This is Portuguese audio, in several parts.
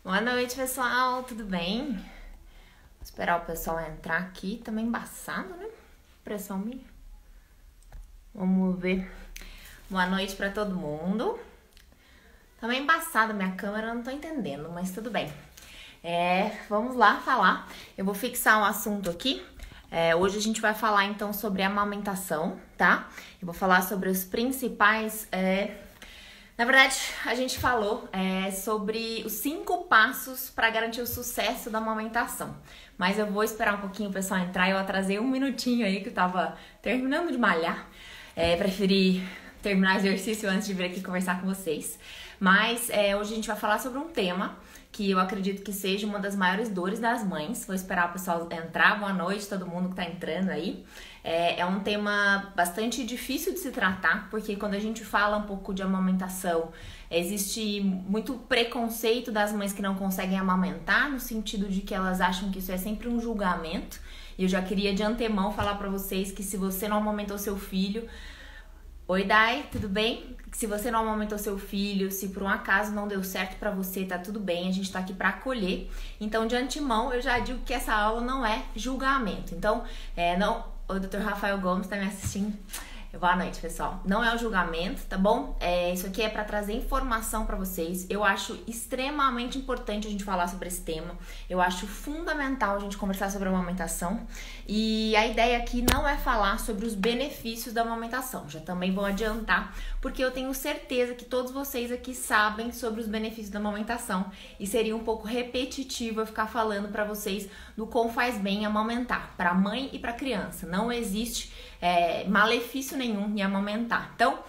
Boa noite, pessoal, tudo bem? Vou esperar o pessoal entrar aqui, tá meio embaçado, né? Pressão minha. Vamos ver. Boa noite pra todo mundo. Tá meio embaçada minha câmera, eu não tô entendendo, mas tudo bem. Vamos lá falar. Eu vou fixar um assunto aqui. Hoje a gente vai falar então sobre amamentação, tá? Eu vou falar sobre os principais... Na verdade, a gente falou sobre os 5 passos para garantir o sucesso da amamentação. Mas eu vou esperar um pouquinho o pessoal entrar. Eu atrasei um minutinho aí que eu tava terminando de malhar. Preferi terminar o exercício antes de vir aqui conversar com vocês. Mas hoje a gente vai falar sobre um tema que eu acredito que seja uma das maiores dores das mães. Vou esperar o pessoal entrar. Boa noite, todo mundo que tá entrando aí. É um tema bastante difícil de se tratar, porque quando a gente fala um pouco de amamentação, existe muito preconceito das mães que não conseguem amamentar, no sentido de que elas acham que isso é sempre um julgamento. E eu já queria de antemão falar pra vocês que se você não amamentou seu filho... Oi, Dai, tudo bem? Se você não amamentou seu filho, se por um acaso não deu certo pra você, tá tudo bem, a gente tá aqui pra acolher. Então, de antemão, eu já digo que essa aula não é julgamento. Então, o Dr. Rafael Gomes tá me assistindo. Boa noite, pessoal. Não é um julgamento, tá bom? Isso aqui é para trazer informação para vocês. Eu acho extremamente importante a gente falar sobre esse tema. Eu acho fundamental a gente conversar sobre a amamentação. E a ideia aqui não é falar sobre os benefícios da amamentação. Já também vou adiantar, porque eu tenho certeza que todos vocês aqui sabem sobre os benefícios da amamentação. E seria um pouco repetitivo eu ficar falando para vocês do quão faz bem amamentar, para a mãe e para a criança. Não existe malefício nenhum em amamentar. Então,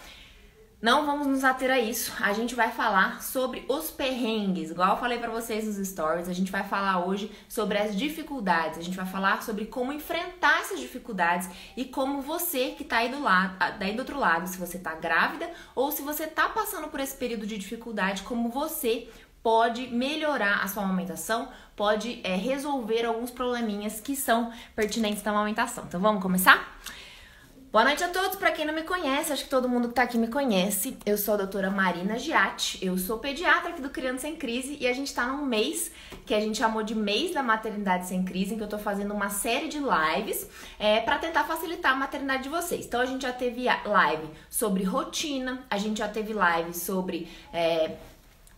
não vamos nos ater a isso. A gente vai falar sobre os perrengues, igual eu falei pra vocês nos stories. A gente vai falar hoje sobre as dificuldades. A gente vai falar sobre como enfrentar essas dificuldades e como você que tá aí do outro lado, se você tá grávida ou se você tá passando por esse período de dificuldade, como você pode melhorar a sua amamentação, pode resolver alguns probleminhas que são pertinentes da amamentação. Então, vamos começar? Boa noite a todos, para quem não me conhece, acho que todo mundo que tá aqui me conhece. Eu sou a doutora Marina Giatti, eu sou pediatra aqui do Criança Sem Crise e a gente tá num mês que a gente chamou de mês da maternidade sem crise, em que eu tô fazendo uma série de lives para tentar facilitar a maternidade de vocês. Então a gente já teve live sobre rotina, a gente já teve live sobre...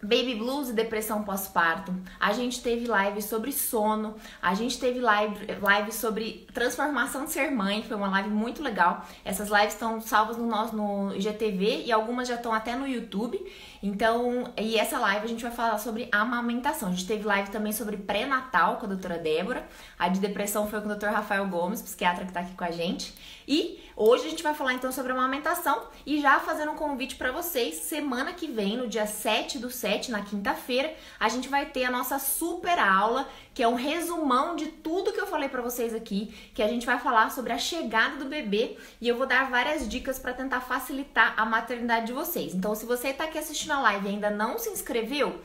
baby blues e depressão pós-parto, a gente teve live sobre sono, a gente teve live sobre transformação de ser mãe, foi uma live muito legal. Essas lives estão salvas no IGTV e algumas já estão até no YouTube. Então, e essa live a gente vai falar sobre amamentação. A gente teve live também sobre pré-natal com a doutora Débora, a de depressão foi com o Dr. Rafael Gomes, psiquiatra que tá aqui com a gente. E hoje a gente vai falar então sobre amamentação e já fazendo um convite para vocês, semana que vem, no dia 7/7, na quinta-feira, a gente vai ter a nossa super aula, que é um resumão de tudo que eu falei para vocês aqui, que a gente vai falar sobre a chegada do bebê e eu vou dar várias dicas para tentar facilitar a maternidade de vocês. Então, se você tá aqui assistindo a live e ainda não se inscreveu,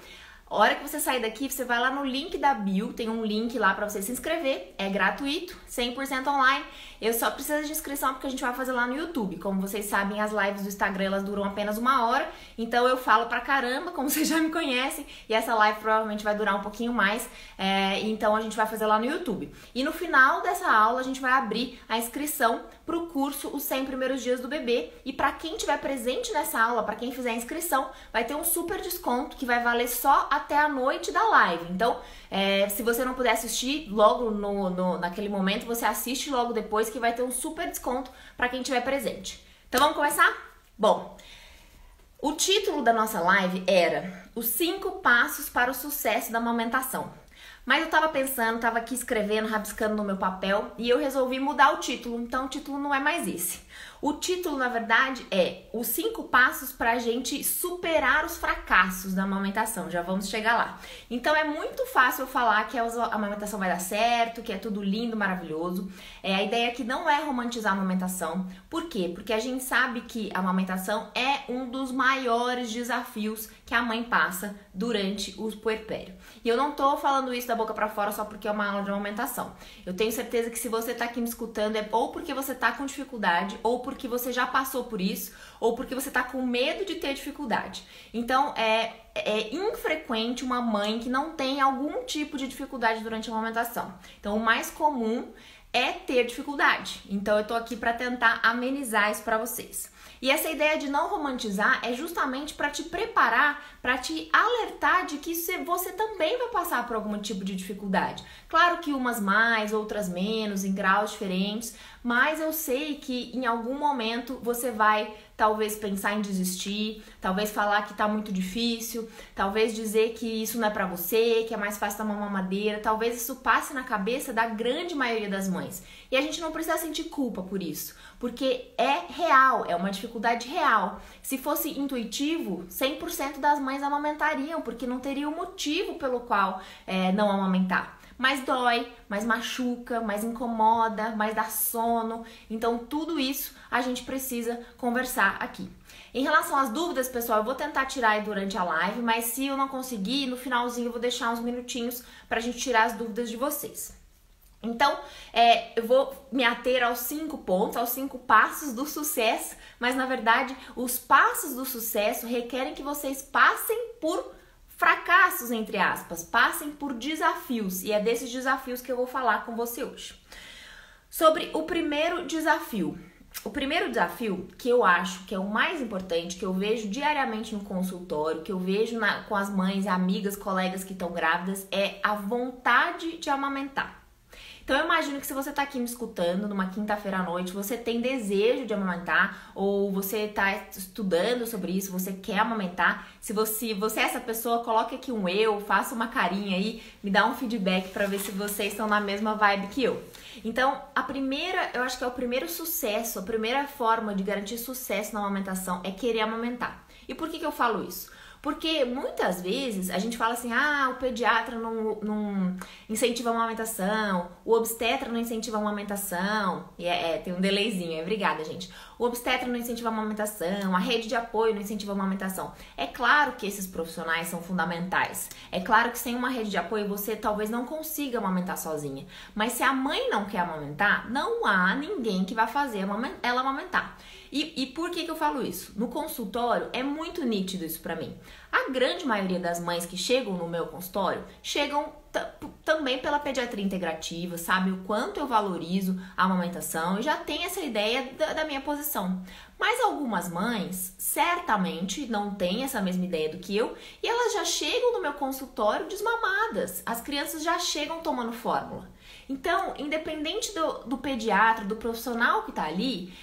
a hora que você sair daqui, você vai lá no link da bio, tem um link lá pra você se inscrever, é gratuito, 100% online. Eu só preciso de inscrição porque a gente vai fazer lá no YouTube. Como vocês sabem, as lives do Instagram, elas duram apenas 1 hora, então eu falo pra caramba, como vocês já me conhecem, e essa live provavelmente vai durar um pouquinho mais, então a gente vai fazer lá no YouTube. E no final dessa aula, a gente vai abrir a inscrição pro curso Os 100 Primeiros Dias do Bebê, e pra quem estiver presente nessa aula, pra quem fizer a inscrição, vai ter um super desconto que vai valer só até a noite da live. Então, se você não puder assistir logo naquele momento, você assiste logo depois que vai ter um super desconto para quem estiver presente. Então, vamos começar? Bom, o título da nossa live era Os 5 Passos para o Sucesso da Amamentação. Mas eu tava pensando, tava aqui escrevendo, rabiscando no meu papel e eu resolvi mudar o título, então o título não é mais esse. O título, na verdade, é Os 5 Passos pra gente superar os fracassos da amamentação. Já vamos chegar lá. Então, é muito fácil eu falar que a amamentação vai dar certo, que é tudo lindo, maravilhoso. A ideia aqui não é romantizar a amamentação. Por quê? Porque a gente sabe que a amamentação é um dos maiores desafios que a mãe passa durante o puerpério. E eu não tô falando isso da boca pra fora só porque é uma aula de amamentação. Eu tenho certeza que se você tá aqui me escutando é ou porque você tá com dificuldade ou porque você já passou por isso, ou porque você tá com medo de ter dificuldade. Então, é infrequente uma mãe que não tem algum tipo de dificuldade durante a amamentação. Então, o mais comum é ter dificuldade. Então, eu tô aqui para tentar amenizar isso para vocês. E essa ideia de não romantizar é justamente para te preparar, para te alertar de que você também vai passar por algum tipo de dificuldade. Claro que umas mais, outras menos, em graus diferentes, mas eu sei que em algum momento você vai talvez pensar em desistir, talvez falar que tá muito difícil, talvez dizer que isso não é pra você, que é mais fácil tomar uma mamadeira, talvez isso passe na cabeça da grande maioria das mães. E a gente não precisa sentir culpa por isso, porque é real, é uma dificuldade real. Se fosse intuitivo, 100% das mães amamentariam, porque não teria um motivo pelo qual não amamentar. Mais dói, mais machuca, mais incomoda, mais dá sono. Então, tudo isso a gente precisa conversar aqui. Em relação às dúvidas, pessoal, eu vou tentar tirar aí durante a live, mas se eu não conseguir, no finalzinho eu vou deixar uns minutinhos pra gente tirar as dúvidas de vocês. Então, eu vou me ater aos 5 pontos, aos 5 passos do sucesso, mas na verdade, os passos do sucesso requerem que vocês passem por fracassos, entre aspas, passem por desafios, e é desses desafios que eu vou falar com você hoje. Sobre o primeiro desafio. O primeiro desafio, que eu acho que é o mais importante, que eu vejo diariamente no consultório, que eu vejo com as mães, amigas, colegas que estão grávidas, é a vontade de amamentar. Então, eu imagino que se você tá aqui me escutando numa quinta-feira à noite, você tem desejo de amamentar, ou você tá estudando sobre isso, você quer amamentar. Se você é essa pessoa, coloque aqui um eu, faça uma carinha aí, me dá um feedback pra ver se vocês estão na mesma vibe que eu. Então, eu acho que é o primeiro sucesso, a primeira forma de garantir sucesso na amamentação é querer amamentar. E por que eu falo isso? Porque muitas vezes a gente fala assim, o pediatra não incentiva a amamentação, o obstetra não incentiva a amamentação, e tem um delayzinho, obrigada, gente. O obstetra não incentiva a amamentação, a rede de apoio não incentiva a amamentação. É claro que esses profissionais são fundamentais. É claro que sem uma rede de apoio você talvez não consiga amamentar sozinha. Mas se a mãe não quer amamentar, não há ninguém que vá fazer ela amamentar. E por que eu falo isso? No consultório é muito nítido isso pra mim. A grande maioria das mães que chegam no meu consultório chegam também pela pediatria integrativa, sabe o quanto eu valorizo a amamentação e já tem essa ideia da minha posição. Mas algumas mães certamente não têm essa mesma ideia do que eu e elas já chegam no meu consultório desmamadas. As crianças já chegam tomando fórmula. Então, independente do pediatra, do profissional que tá ali,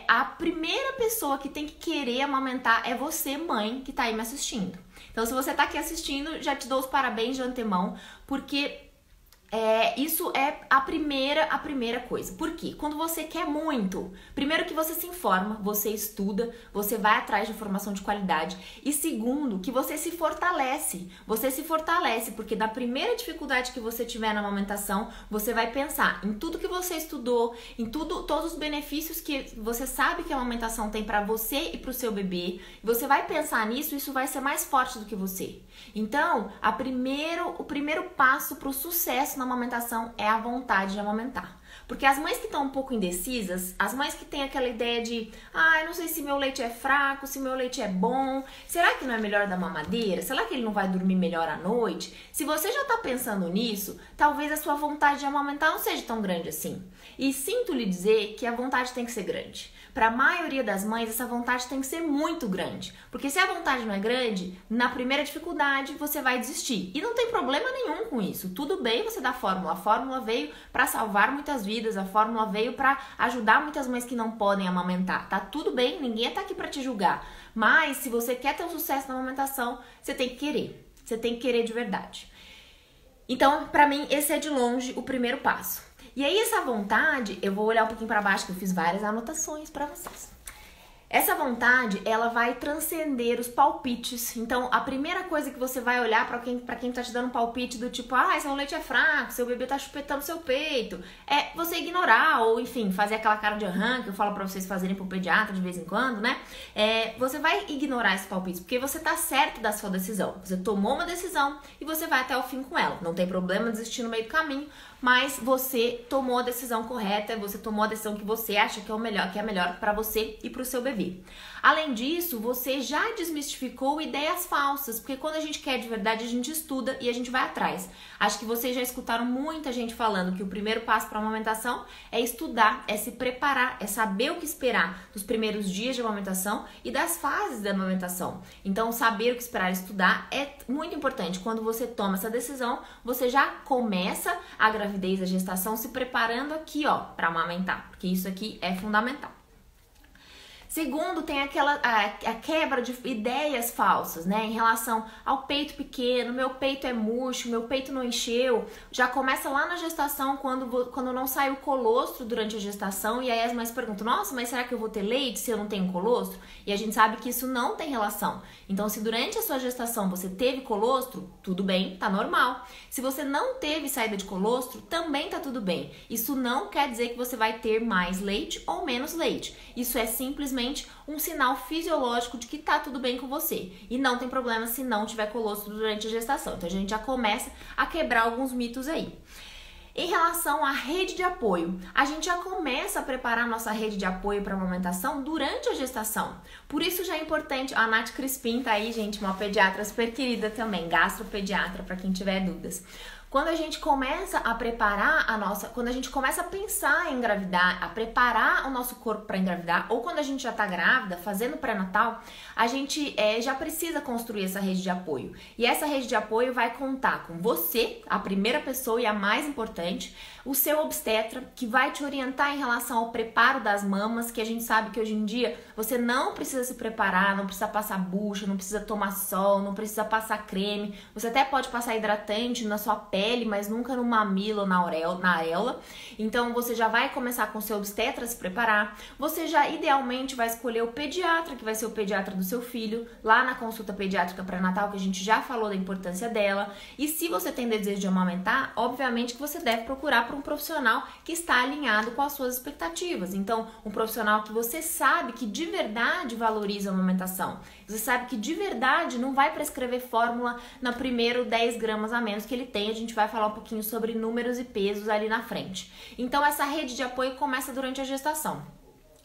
a primeira pessoa que tem que querer amamentar é você, mãe, que tá aí me assistindo. Então, se você tá aqui assistindo, já te dou os parabéns de antemão, porque isso é a primeira coisa. Por quê? Quando você quer muito, primeiro que você se informa, você estuda, você vai atrás de informação de qualidade. E segundo, que você se fortalece. Você se fortalece, porque da primeira dificuldade que você tiver na amamentação, você vai pensar em tudo que você estudou, em todos os benefícios que você sabe que a amamentação tem para você e para o seu bebê. Você vai pensar nisso, isso vai ser mais forte do que você. Então, o primeiro passo para o sucesso na amamentação é a vontade de amamentar. Porque as mães que estão um pouco indecisas, as mães que têm aquela ideia de eu não sei se meu leite é fraco, se meu leite é bom, será que não é melhor dar mamadeira? Será que ele não vai dormir melhor à noite? Se você já está pensando nisso, talvez a sua vontade de amamentar não seja tão grande assim. E sinto lhe dizer que a vontade tem que ser grande. Para a maioria das mães, essa vontade tem que ser muito grande. Porque se a vontade não é grande, na primeira dificuldade você vai desistir. E não tem problema nenhum com isso. Tudo bem você dar fórmula. A fórmula veio para salvar muitas vidas. A fórmula veio para ajudar muitas mães que não podem amamentar. Tá tudo bem, ninguém tá aqui para te julgar. Mas se você quer ter um sucesso na amamentação, você tem que querer. Você tem que querer de verdade. Então, para mim, esse é de longe o primeiro passo. E aí essa vontade, eu vou olhar um pouquinho para baixo, que eu fiz várias anotações para vocês. Essa vontade, ela vai transcender os palpites. Então, a primeira coisa que você vai olhar pra quem tá te dando um palpite do tipo, seu leite é fraco, seu bebê tá chupetando seu peito, é você ignorar ou, enfim, fazer aquela cara de arranque, eu falo pra vocês fazerem pro pediatra de vez em quando, né? Você vai ignorar esses palpites, porque você tá certo da sua decisão. Você tomou uma decisão e você vai até o fim com ela. Não tem problema desistir no meio do caminho, mas você tomou a decisão correta, você tomou a decisão que você acha que é melhor para você e para o seu bebê. Além disso, você já desmistificou ideias falsas, porque quando a gente quer de verdade, a gente estuda e a gente vai atrás. Acho que vocês já escutaram muita gente falando que o primeiro passo para a amamentação é estudar, é se preparar, é saber o que esperar dos primeiros dias de amamentação e das fases da amamentação. Então, saber o que esperar e estudar é muito importante. Quando você toma essa decisão, você já começa a gravidez, a gestação, se preparando aqui, para amamentar, porque isso aqui é fundamental. Segundo, tem a quebra de ideias falsas, né? Em relação ao peito pequeno, meu peito é murcho, meu peito não encheu. Já começa lá na gestação, quando não sai o colostro durante a gestação. E aí as mães perguntam, nossa, mas será que eu vou ter leite se eu não tenho colostro? E a gente sabe que isso não tem relação. Então, se durante a sua gestação você teve colostro, tudo bem, tá normal. Se você não teve saída de colostro, também tá tudo bem. Isso não quer dizer que você vai ter mais leite ou menos leite. Isso é simplesmente um sinal fisiológico de que tá tudo bem com você. E não tem problema se não tiver colostro durante a gestação. Então a gente já começa a quebrar alguns mitos aí. Em relação à rede de apoio, a gente já começa a preparar a nossa rede de apoio para a amamentação durante a gestação. Por isso já é importante, a Nath Crispim tá aí, gente, uma pediatra super querida também, gastropediatra, para quem tiver dúvidas. Quando a gente começa a preparar quando a gente começa a pensar em engravidar, a preparar o nosso corpo para engravidar, ou quando a gente já tá grávida, fazendo pré-natal, a gente já precisa construir essa rede de apoio. E essa rede de apoio vai contar com você, a primeira pessoa e a mais importante, o seu obstetra, que vai te orientar em relação ao preparo das mamas, que a gente sabe que hoje em dia você não precisa se preparar, não precisa passar bucha, não precisa tomar sol, não precisa passar creme, você até pode passar hidratante na sua pele, mas nunca no mamilo ou na areola. Então você já vai começar com o seu obstetra a se preparar, você já idealmente vai escolher o pediatra, que vai ser o pediatra do seu filho, lá na consulta pediátrica pré-natal, que a gente já falou da importância dela. E se você tem desejo de amamentar, obviamente que você deve procurar por um profissional que está alinhado com as suas expectativas. Então, um profissional que você sabe que de verdade valoriza a amamentação. Você sabe que de verdade não vai prescrever fórmula na primeiro 10 gramas a menos que ele tem. A gente vai falar um pouquinho sobre números e pesos ali na frente. Então, essa rede de apoio começa durante a gestação.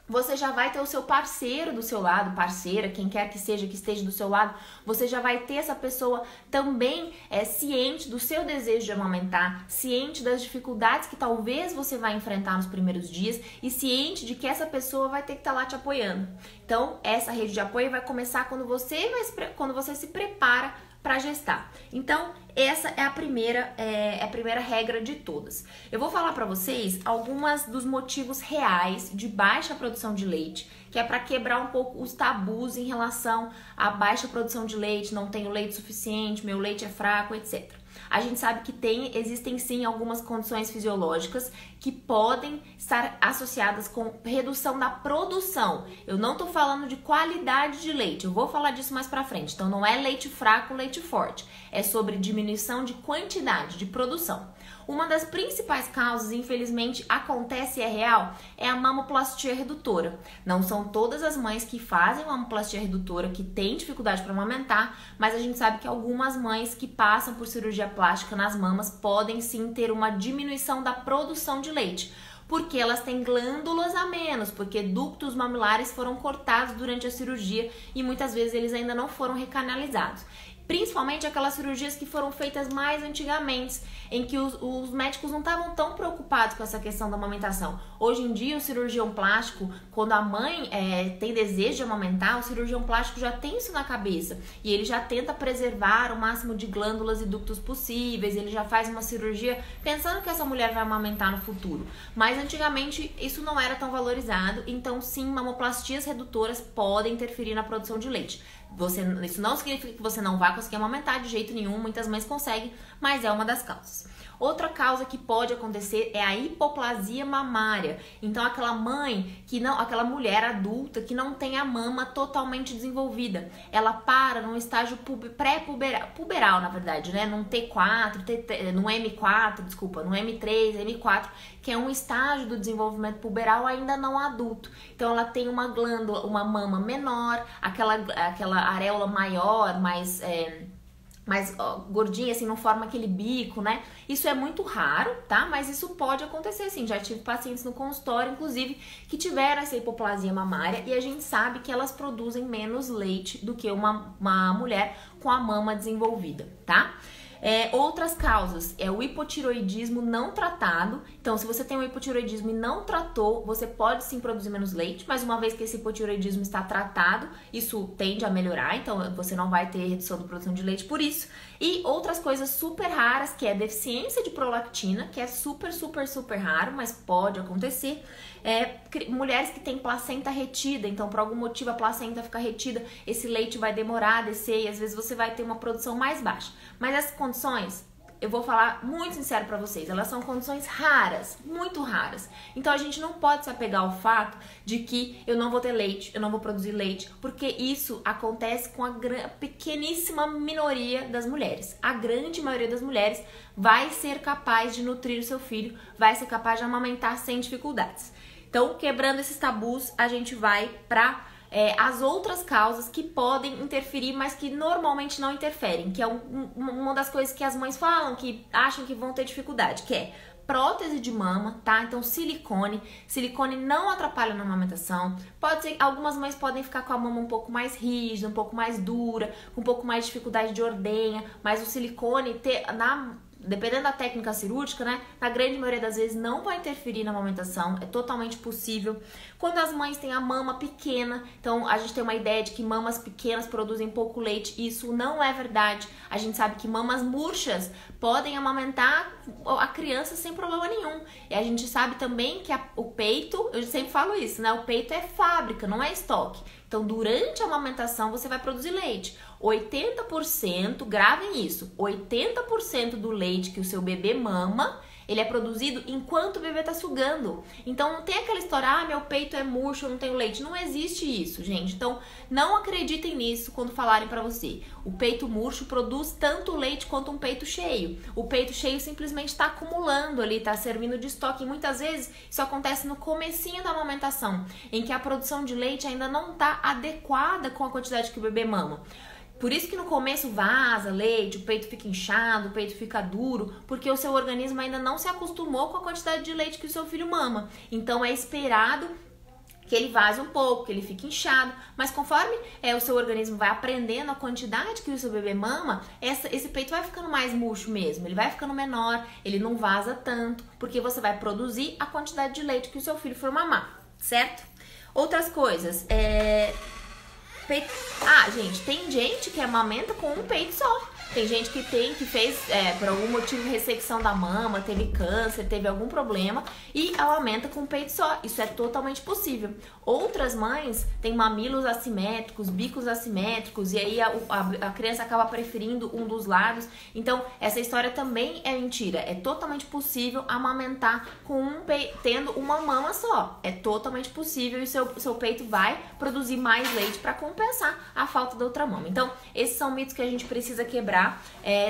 Você já vai ter o seu parceiro do seu lado, parceira, quem quer que seja que esteja do seu lado, você já vai ter essa pessoa também ciente do seu desejo de amamentar, ciente das dificuldades que talvez você vai enfrentar nos primeiros dias e ciente de que essa pessoa vai ter que estar lá te apoiando. Então, essa rede de apoio vai começar quando você se prepara para gestar. Então, essa é a primeira regra de todas. Eu vou falar para vocês algumas dos motivos reais de baixa produção de leite, que é para quebrar um pouco os tabus em relação à baixa produção de leite, não tenho leite suficiente, meu leite é fraco, etc. A gente sabe que existem sim algumas condições fisiológicas que podem estar associadas com redução da produção. Eu não tô falando de qualidade de leite, eu vou falar disso mais pra frente. Então não é leite fraco, leite forte. É sobre diminuição de quantidade, de produção. Uma das principais causas, infelizmente, acontece e é real, é a mamoplastia redutora. Não são todas as mães que fazem mamoplastia redutora que têm dificuldade para amamentar, mas a gente sabe que algumas mães que passam por cirurgia plástica nas mamas podem sim ter uma diminuição da produção de leite, porque elas têm glândulas a menos, porque ductos mamilares foram cortados durante a cirurgia e muitas vezes eles ainda não foram recanalizados. Principalmente aquelas cirurgias que foram feitas mais antigamente, em que os médicos não estavam tão preocupados com essa questão da amamentação. Hoje em dia, o cirurgião plástico, quando a mãe tem desejo de amamentar, o cirurgião plástico já tem isso na cabeça. E ele já tenta preservar o máximo de glândulas e ductos possíveis, ele já faz uma cirurgia pensando que essa mulher vai amamentar no futuro. Mas antigamente, isso não era tão valorizado, então sim, mamoplastias redutoras podem interferir na produção de leite. Isso não significa que você não vai conseguir amamentar de jeito nenhum, muitas mães conseguem, mas é uma das causas. Outra causa que pode acontecer é a hipoplasia mamária. Então, aquela mulher adulta que não tem a mama totalmente desenvolvida. Ela para num estágio puberal, na verdade, né? Num T4, no M4, desculpa, no M3, M4, que é um estágio do desenvolvimento puberal ainda não adulto. Então, ela tem uma glândula, uma mama menor, aquela areola maior, mais gordinha, assim, não forma aquele bico, né? Isso é muito raro, tá? Mas isso pode acontecer, sim. Já tive pacientes no consultório, inclusive, que tiveram essa hipoplasia mamária e a gente sabe que elas produzem menos leite do que uma mulher com a mama desenvolvida, tá? Outras causas é o hipotiroidismo não tratado. Então, se você tem um hipotiroidismo e não tratou, você pode sim produzir menos leite, mas uma vez que esse hipotiroidismo está tratado, isso tende a melhorar, então você não vai ter redução da produção de leite por isso. E outras coisas super raras, que é deficiência de prolactina, que é super, super, super raro, mas pode acontecer. Mulheres que têm placenta retida, então por algum motivo a placenta fica retida, esse leite vai demorar a descer e às vezes você vai ter uma produção mais baixa. Mas essas condições, eu vou falar muito sincero pra vocês, elas são condições raras, muito raras. Então a gente não pode se apegar ao fato de que eu não vou ter leite, eu não vou produzir leite, porque isso acontece com a pequeníssima minoria das mulheres. A grande maioria das mulheres vai ser capaz de nutrir o seu filho, vai ser capaz de amamentar sem dificuldades. Então, quebrando esses tabus, a gente vai para as outras causas que podem interferir, mas que normalmente não interferem, que é uma das coisas que as mães falam, que acham que vão ter dificuldade, que é prótese de mama, tá? Então, silicone não atrapalha na amamentação. Pode ser, algumas mães podem ficar com a mama um pouco mais rígida, um pouco mais dura, com um pouco mais de dificuldade de ordenha, mas o silicone dependendo da técnica cirúrgica, né, na grande maioria das vezes não vai interferir na amamentação, é totalmente possível. Quando as mães têm a mama pequena, então a gente tem uma ideia de que mamas pequenas produzem pouco leite, isso não é verdade. A gente sabe que mamas murchas podem amamentar a criança sem problema nenhum. E a gente sabe também que o peito, eu sempre falo isso, né, o peito é fábrica, não é estoque. Então, durante a amamentação, você vai produzir leite. 80%, gravem isso, 80% do leite que o seu bebê mama, ele é produzido enquanto o bebê tá sugando. Então, não tem aquela história, meu peito é murcho, eu não tenho leite. Não existe isso, gente. Então, não acreditem nisso quando falarem pra você. O peito murcho produz tanto leite quanto um peito cheio. O peito cheio simplesmente está acumulando ali, tá servindo de estoque. E muitas vezes, isso acontece no comecinho da amamentação, em que a produção de leite ainda não tá adequada com a quantidade que o bebê mama. Por isso que no começo vaza leite, o peito fica inchado, o peito fica duro, porque o seu organismo ainda não se acostumou com a quantidade de leite que o seu filho mama. Então é esperado que ele vaze um pouco, que ele fique inchado, mas conforme o seu organismo vai aprendendo a quantidade que o seu bebê mama, esse peito vai ficando mais murcho mesmo, ele vai ficando menor, ele não vaza tanto, porque você vai produzir a quantidade de leite que o seu filho for mamar, certo? Outras coisas, peito. Gente, tem gente que amamenta com um peito só. Tem gente que fez, por algum motivo, ressecção da mama, teve câncer, teve algum problema e amamenta com um peito só. Isso é totalmente possível. Outras mães têm mamilos assimétricos, bicos assimétricos e aí a criança acaba preferindo um dos lados. Então, essa história também é mentira. É totalmente possível amamentar tendo uma mama só. É totalmente possível e seu peito vai produzir mais leite para compensar a falta da outra mama. Então, esses são mitos que a gente precisa quebrar.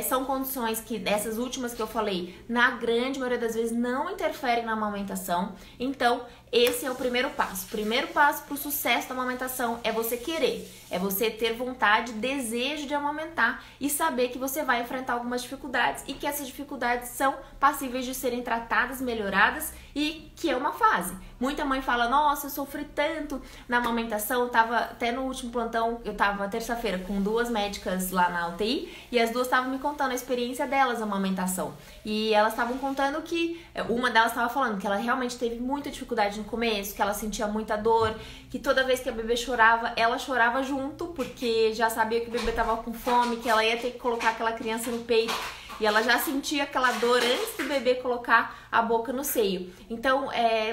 São condições que, essas últimas que eu falei, na grande maioria das vezes não interferem na amamentação. Então, esse é o primeiro passo. O primeiro passo para o sucesso da amamentação é você querer, é você ter vontade, desejo de amamentar e saber que você vai enfrentar algumas dificuldades e que essas dificuldades são passíveis de serem tratadas, melhoradas e que é uma fase. Muita mãe fala, nossa, eu sofri tanto na amamentação, eu tava até no último plantão, eu tava terça-feira com 2 médicas lá na UTI e as 2 estavam me contando a experiência delas na amamentação. E elas estavam contando que, uma delas estava falando que ela realmente teve muita dificuldade no começo, que ela sentia muita dor, que toda vez que a bebê chorava, ela chorava junto, porque já sabia que o bebê tava com fome, que ela ia ter que colocar aquela criança no peito. e ela já sentia aquela dor antes do bebê colocar a boca no seio. Então,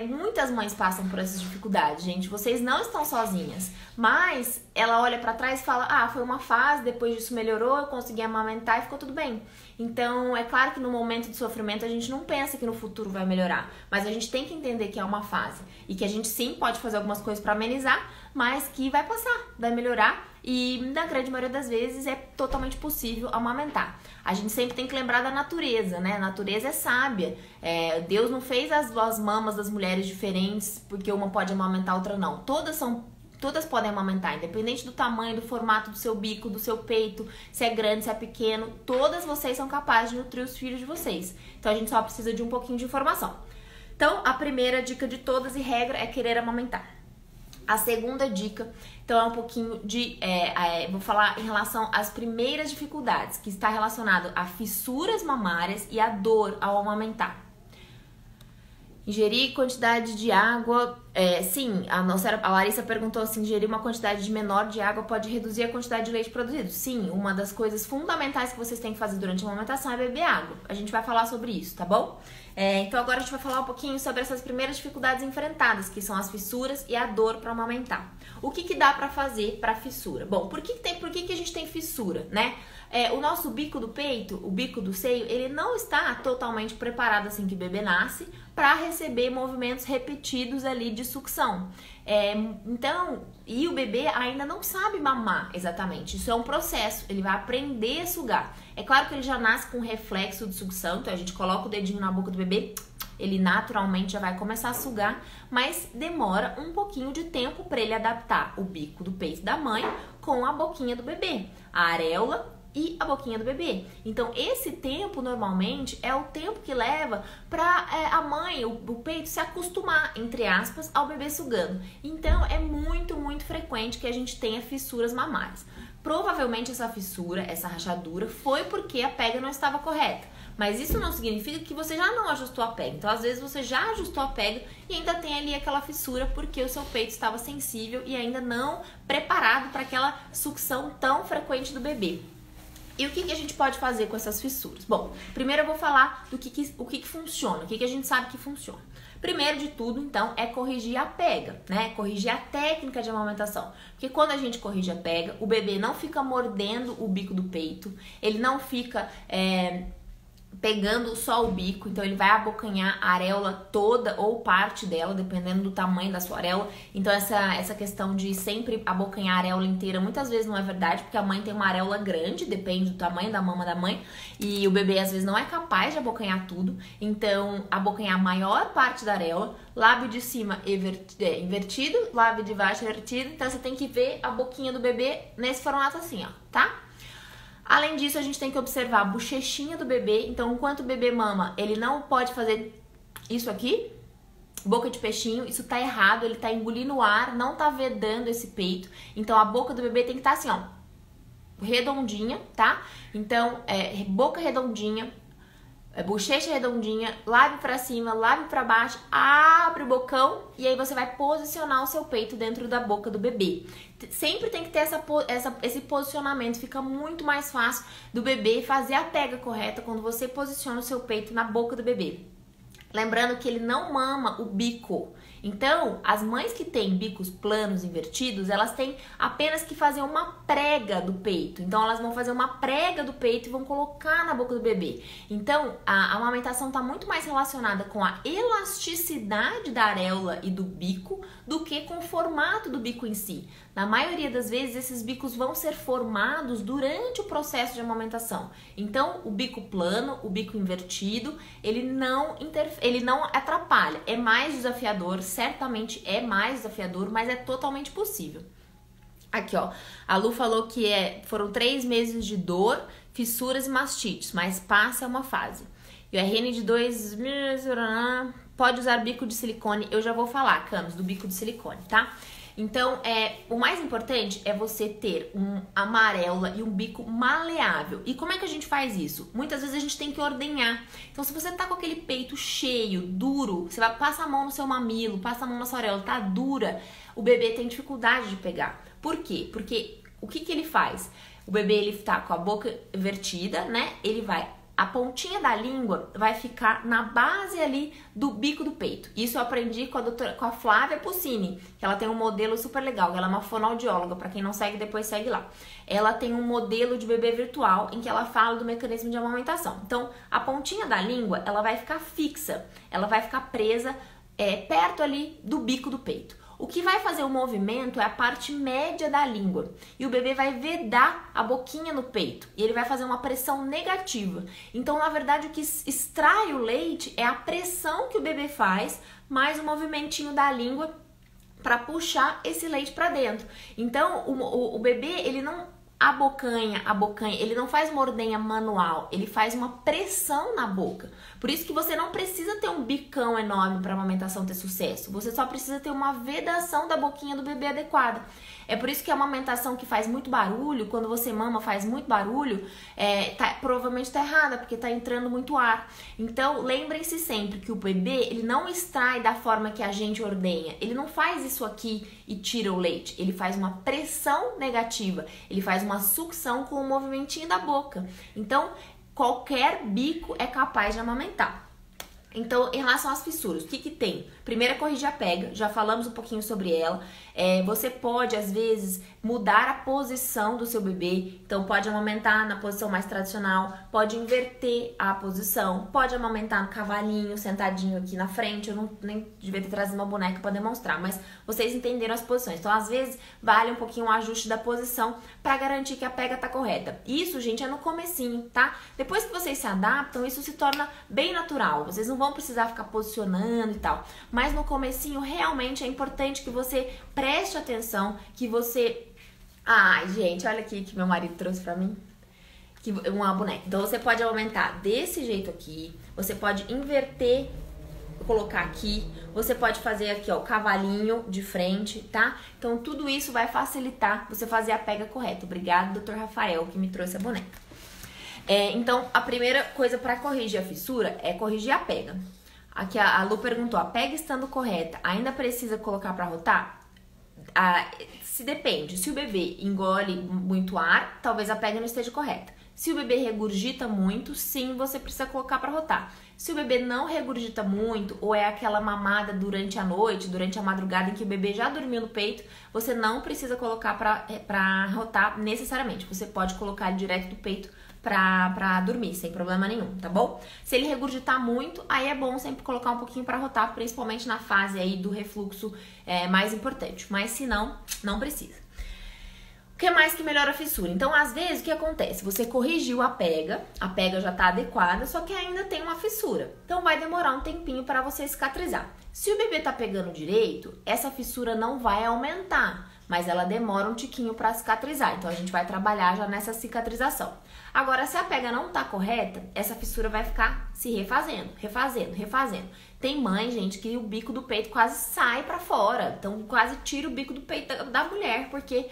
muitas mães passam por essas dificuldades, gente. Vocês não estão sozinhas. Mas ela olha pra trás e fala, ah, foi uma fase, depois disso melhorou, eu consegui amamentar e ficou tudo bem. Então, é claro que no momento de sofrimento a gente não pensa que no futuro vai melhorar, mas a gente tem que entender que é uma fase e que a gente sim pode fazer algumas coisas pra amenizar, mas que vai passar, vai melhorar e na grande maioria das vezes é totalmente possível amamentar. A gente sempre tem que lembrar da natureza, né? A natureza é sábia. Deus não fez as mamas das mulheres diferentes porque uma pode amamentar, outra não. Todas podem amamentar, independente do tamanho, do formato do seu bico, do seu peito, se é grande, se é pequeno, todas vocês são capazes de nutrir os filhos de vocês. Então a gente só precisa de um pouquinho de informação. Então a primeira dica de todas e regra é querer amamentar. A segunda dica, então é um pouquinho de, vou falar em relação às primeiras dificuldades, que está relacionado a fissuras mamárias e a dor ao amamentar. Ingerir quantidade de água, sim, a Larissa perguntou assim, ingerir uma quantidade menor de água pode reduzir a quantidade de leite produzido. Sim, uma das coisas fundamentais que vocês têm que fazer durante a amamentação é beber água. A gente vai falar sobre isso, tá bom? Então agora a gente vai falar um pouquinho sobre essas primeiras dificuldades enfrentadas, que são as fissuras e a dor para amamentar. O que dá para fazer para fissura? Bom, por que a gente tem fissura, né? O nosso bico do peito, o bico do seio, ele não está totalmente preparado assim que o bebê nasce para receber movimentos repetidos ali de sucção. Então, e o bebê ainda não sabe mamar exatamente. Isso é um processo, ele vai aprender a sugar. É claro que ele já nasce com reflexo de sucção, então a gente coloca o dedinho na boca do bebê, ele naturalmente já vai começar a sugar, mas demora um pouquinho de tempo para ele adaptar o bico do peito da mãe com a boquinha do bebê, a areola e a boquinha do bebê. Então esse tempo normalmente é o tempo que leva para a mãe, o peito se acostumar, entre aspas, ao bebê sugando. Então é muito frequente que a gente tenha fissuras mamárias. Provavelmente essa fissura, essa rachadura foi porque a pega não estava correta. Mas isso não significa que você já não ajustou a pega. Então, às vezes, você já ajustou a pega e ainda tem ali aquela fissura porque o seu peito estava sensível e ainda não preparado para aquela sucção tão frequente do bebê. E o que a gente pode fazer com essas fissuras? Bom, primeiro eu vou falar do o que funciona, o que a gente sabe que funciona. Primeiro de tudo, então, é corrigir a pega, né? Corrigir a técnica de amamentação. Porque quando a gente corrige a pega, o bebê não fica mordendo o bico do peito, ele não fica pegando só o bico, então ele vai abocanhar a areola toda ou parte dela, dependendo do tamanho da sua areola. Então essa questão de sempre abocanhar a areola inteira muitas vezes não é verdade, porque a mãe tem uma areola grande, depende do tamanho da mama da mãe, e o bebê às vezes não é capaz de abocanhar tudo. Então abocanhar a maior parte da areola, lábio de cima invertido, lábio de baixo invertido, então você tem que ver a boquinha do bebê nesse formato assim, ó, tá? Além disso, a gente tem que observar a bochechinha do bebê. Então, enquanto o bebê mama, ele não pode fazer isso aqui, boca de peixinho. Isso tá errado, ele tá engolindo o ar, não tá vedando esse peito. Então, a boca do bebê tem que estar assim, ó, redondinha, tá? Então, boca redondinha, bochecha redondinha, lábio pra cima, lábio pra baixo, abre o bocão e aí você vai posicionar o seu peito dentro da boca do bebê. Sempre tem que ter esse posicionamento, fica muito mais fácil do bebê fazer a pega correta quando você posiciona o seu peito na boca do bebê. Lembrando que ele não mama o bico. Então, as mães que têm bicos planos invertidos, elas têm apenas que fazer uma prega do peito. Então, elas vão fazer uma prega do peito e vão colocar na boca do bebê. Então, a amamentação está muito mais relacionada com a elasticidade da areola e do bico do que com o formato do bico em si. Na maioria das vezes, esses bicos vão ser formados durante o processo de amamentação. Então, o bico plano, o bico invertido, ele não atrapalha. É mais desafiador, certamente é mais desafiador, mas é totalmente possível. Aqui, ó, a Lu falou que foram 3 meses de dor, fissuras e mastites, mas passa uma fase. E o RN de 2 meses, pode usar bico de silicone. Eu já vou falar, Camis, do bico de silicone, tá? Então, o mais importante é você ter uma areola e um bico maleável. E como é que a gente faz isso? Muitas vezes a gente tem que ordenhar. Então, se você tá com aquele peito cheio, duro, você passa a mão no seu mamilo, passa a mão na sua areola, tá dura, o bebê tem dificuldade de pegar. Por quê? Porque o que ele faz? O bebê, ele tá com a boca vertida, né? Ele vai a pontinha da língua vai ficar na base ali do bico do peito. Isso eu aprendi com a Flávia Puccini, que ela tem um modelo super legal. Ela é uma fonoaudióloga, para quem não segue, depois segue lá. Ela tem um modelo de bebê virtual em que ela fala do mecanismo de amamentação. Então, a pontinha da língua, ela vai ficar fixa, ela vai ficar presa perto ali do bico do peito. O que vai fazer o movimento é a parte média da língua e o bebê vai vedar a boquinha no peito e ele vai fazer uma pressão negativa. Então, na verdade, o que extrai o leite é a pressão que o bebê faz mais o movimentinho da língua para puxar esse leite para dentro. Então, o bebê, ele não abocanha, ele não faz uma ordenha manual, ele faz uma pressão na boca. Por isso que você não precisa ter um bicão enorme para a amamentação ter sucesso. Você só precisa ter uma vedação da boquinha do bebê adequada. É por isso que a amamentação que faz muito barulho, quando você mama faz muito barulho, provavelmente tá errada, porque tá entrando muito ar. Então, lembrem-se sempre que o bebê, ele não extrai da forma que a gente ordenha. Ele não faz isso aqui e tira o leite. Ele faz uma pressão negativa. Ele faz uma sucção com o movimentinho da boca. Então, qualquer bico é capaz de amamentar. Então, em relação às fissuras, o que tem? Primeiro é corrigir a pega, já falamos um pouquinho sobre ela. Você pode, às vezes, mudar a posição do seu bebê. Então, pode amamentar na posição mais tradicional, pode inverter a posição, pode amamentar no cavalinho, sentadinho aqui na frente. Eu nem devia ter trazido uma boneca para demonstrar, mas vocês entenderam as posições. Então, às vezes, vale um pouquinho o ajuste da posição para garantir que a pega tá correta. Isso, gente, é no comecinho, tá? Depois que vocês se adaptam, isso se torna bem natural. Vocês não vão precisar ficar posicionando e tal. Mas no comecinho, realmente é importante que você preste atenção, que você... Ai, gente, olha aqui que meu marido trouxe pra mim. Uma boneca. Então, você pode aumentar desse jeito aqui. Você pode inverter, colocar aqui. Você pode fazer aqui, ó, o cavalinho de frente, tá? Então, tudo isso vai facilitar você fazer a pega correta. Obrigada, Dr. Rafael, que me trouxe a boneca. Então, a primeira coisa para corrigir a fissura é corrigir a pega. Aqui a Lu perguntou, a pega estando correta, ainda precisa colocar para rotar? Se depende, se o bebê engole muito ar, talvez a pega não esteja correta. Se o bebê regurgita muito, sim, você precisa colocar para rotar. Se o bebê não regurgita muito, ou é aquela mamada durante a noite, durante a madrugada em que o bebê já dormiu no peito, você não precisa colocar para rotar necessariamente. Você pode colocar ele direto do peito pra dormir, sem problema nenhum, tá bom? Se ele regurgitar muito, aí é bom sempre colocar um pouquinho pra rotar, principalmente na fase aí do refluxo mais importante. Mas se não, não precisa. O que mais que melhora a fissura? Então, às vezes, o que acontece? Você corrigiu a pega já tá adequada, só que ainda tem uma fissura. Então, vai demorar um tempinho para você cicatrizar. Se o bebê tá pegando direito, essa fissura não vai aumentar, mas ela demora um tiquinho para cicatrizar. Então, a gente vai trabalhar já nessa cicatrização. Agora, se a pega não tá correta, essa fissura vai ficar se refazendo. Tem mãe, gente, que o bico do peito quase sai pra fora. Então, quase tira o bico do peito da mulher, porque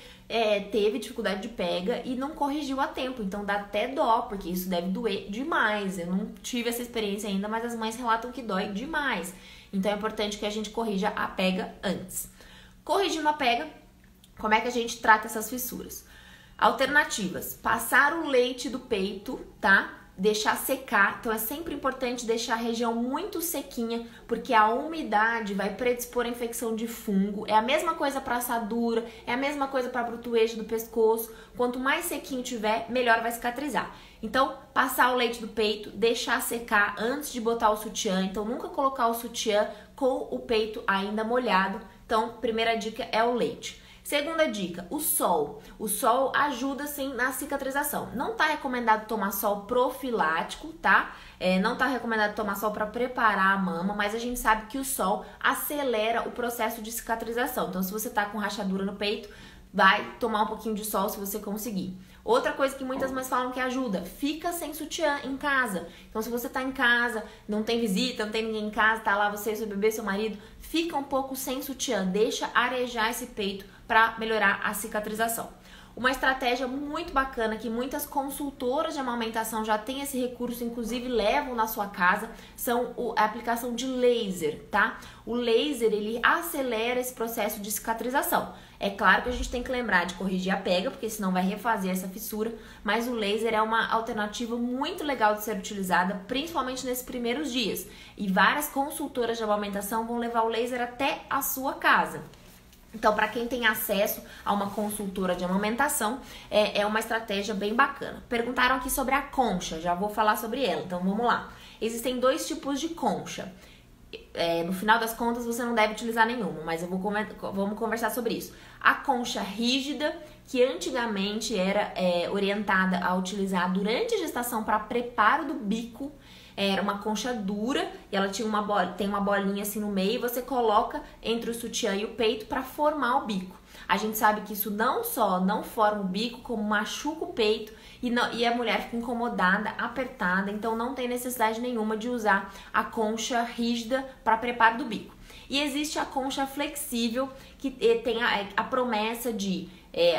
teve dificuldade de pega e não corrigiu a tempo. Então, dá até dó, porque isso deve doer demais. Eu não tive essa experiência ainda, mas as mães relatam que dói demais. Então, é importante que a gente corrija a pega antes. Corrigindo a pega, como é que a gente trata essas fissuras? Alternativas, passar o leite do peito, tá? Deixar secar, então é sempre importante deixar a região muito sequinha, porque a umidade vai predispor a infecção de fungo. É a mesma coisa para assadura, é a mesma coisa para brutuejo do pescoço. Quanto mais sequinho tiver, melhor vai cicatrizar. Então, passar o leite do peito, deixar secar antes de botar o sutiã. Então, nunca colocar o sutiã com o peito ainda molhado. Então, primeira dica é o leite. Segunda dica, o sol. O sol ajuda sim na cicatrização. Não tá recomendado tomar sol profilático, tá? Não tá recomendado tomar sol para preparar a mama, mas a gente sabe que o sol acelera o processo de cicatrização. Então, se você tá com rachadura no peito, vai tomar um pouquinho de sol se você conseguir. Outra coisa que muitas mães falam que ajuda, fica sem sutiã em casa. Então, se você tá em casa, não tem visita, não tem ninguém em casa, tá lá você, seu bebê, seu marido, fica um pouco sem sutiã, deixa arejar esse peito para melhorar a cicatrização. Uma estratégia muito bacana que muitas consultoras de amamentação já têm esse recurso, inclusive levam na sua casa, são a aplicação de laser, tá? O laser, ele acelera esse processo de cicatrização. É claro que a gente tem que lembrar de corrigir a pega, porque senão vai refazer essa fissura, mas o laser é uma alternativa muito legal de ser utilizada, principalmente nesses primeiros dias. E várias consultoras de amamentação vão levar o laser até a sua casa. Então, para quem tem acesso a uma consultora de amamentação, é uma estratégia bem bacana. Perguntaram aqui sobre a concha, já vou falar sobre ela, então vamos lá. Existem 2 tipos de concha. No final das contas, você não deve utilizar nenhuma, mas vamos conversar sobre isso. A concha rígida, que antigamente era orientada a utilizar durante a gestação para preparo do bico. Era uma concha dura e ela tem uma bolinha assim no meio e você coloca entre o sutiã e o peito para formar o bico. A gente sabe que isso não só não forma o bico, como machuca o peito e a mulher fica incomodada, apertada, então não tem necessidade nenhuma de usar a concha rígida para preparo do bico. E existe a concha flexível, que tem a promessa de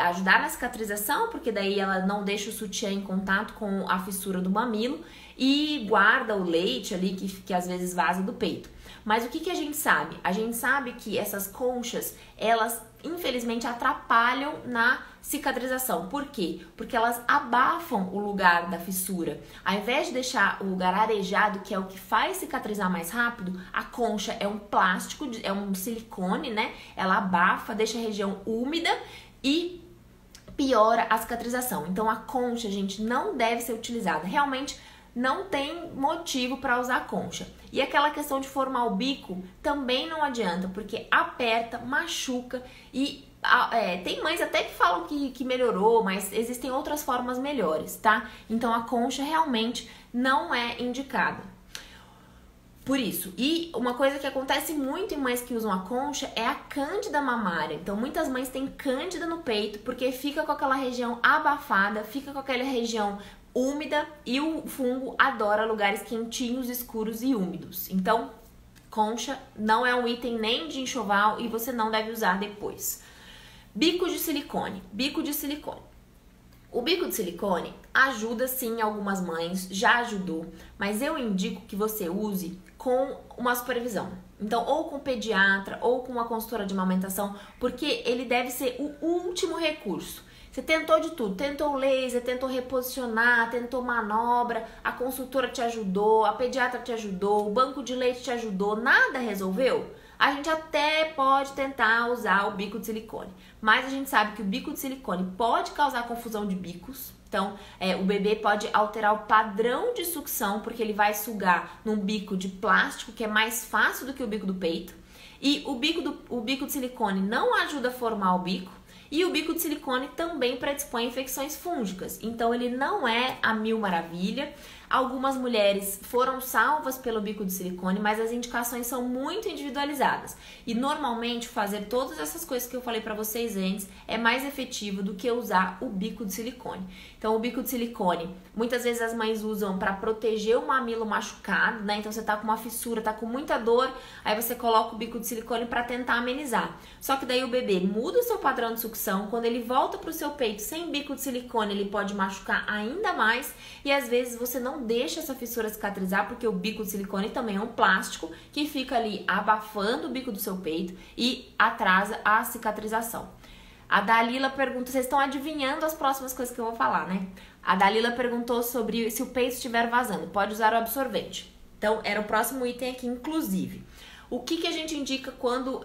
ajudar na cicatrização, porque daí ela não deixa o sutiã em contato com a fissura do mamilo e guarda o leite ali que às vezes vaza do peito. Mas o que a gente sabe? A gente sabe que essas conchas, elas infelizmente atrapalham na cicatrização. Por quê? Porque elas abafam o lugar da fissura. Ao invés de deixar o lugar arejado, que é o que faz cicatrizar mais rápido, a concha é um plástico, é um silicone, né? Ela abafa, deixa a região úmida e piora a cicatrização. Então a concha, gente, não deve ser utilizada. Realmente não tem motivo para usar a concha. E aquela questão de formar o bico também não adianta, porque aperta, machuca e tem mães até que falam que melhorou, mas existem outras formas melhores, tá? Então a concha realmente não é indicada. Por isso, e uma coisa que acontece muito em mães que usam a concha é a cândida mamária. Então muitas mães têm cândida no peito porque fica com aquela região abafada, fica com aquela região úmida e o fungo adora lugares quentinhos, escuros e úmidos. Então, concha não é um item nem de enxoval e você não deve usar depois. Bico de silicone. Bico de silicone. O bico de silicone ajuda sim algumas mães, já ajudou, mas eu indico que você use com uma supervisão. Então, ou com pediatra ou com uma consultora de amamentação, porque ele deve ser o último recurso. Você tentou de tudo, tentou laser, tentou reposicionar, tentou manobra, a consultora te ajudou, a pediatra te ajudou, o banco de leite te ajudou, nada resolveu? A gente até pode tentar usar o bico de silicone, mas a gente sabe que o bico de silicone pode causar confusão de bicos. Então, o bebê pode alterar o padrão de sucção, porque ele vai sugar num bico de plástico, que é mais fácil do que o bico do peito. E o bico de silicone não ajuda a formar o bico. E o bico de silicone também predispõe a infecções fúngicas, então ele não é a mil maravilha. Algumas mulheres foram salvas pelo bico de silicone, mas as indicações são muito individualizadas. E normalmente fazer todas essas coisas que eu falei para vocês antes é mais efetivo do que usar o bico de silicone. Então o bico de silicone, muitas vezes as mães usam para proteger o mamilo machucado, né? Então você tá com uma fissura, tá com muita dor, aí você coloca o bico de silicone para tentar amenizar. Só que daí o bebê muda o seu padrão de sucção, quando ele volta pro seu peito sem bico de silicone, ele pode machucar ainda mais e às vezes você não deixa essa fissura cicatrizar, porque o bico de silicone também é um plástico que fica ali abafando o bico do seu peito e atrasa a cicatrização. A Dalila pergunta, vocês estão adivinhando as próximas coisas que eu vou falar, né? A Dalila perguntou sobre se o peito estiver vazando, pode usar o absorvente. Então, era o próximo item aqui, inclusive. O que a gente indica quando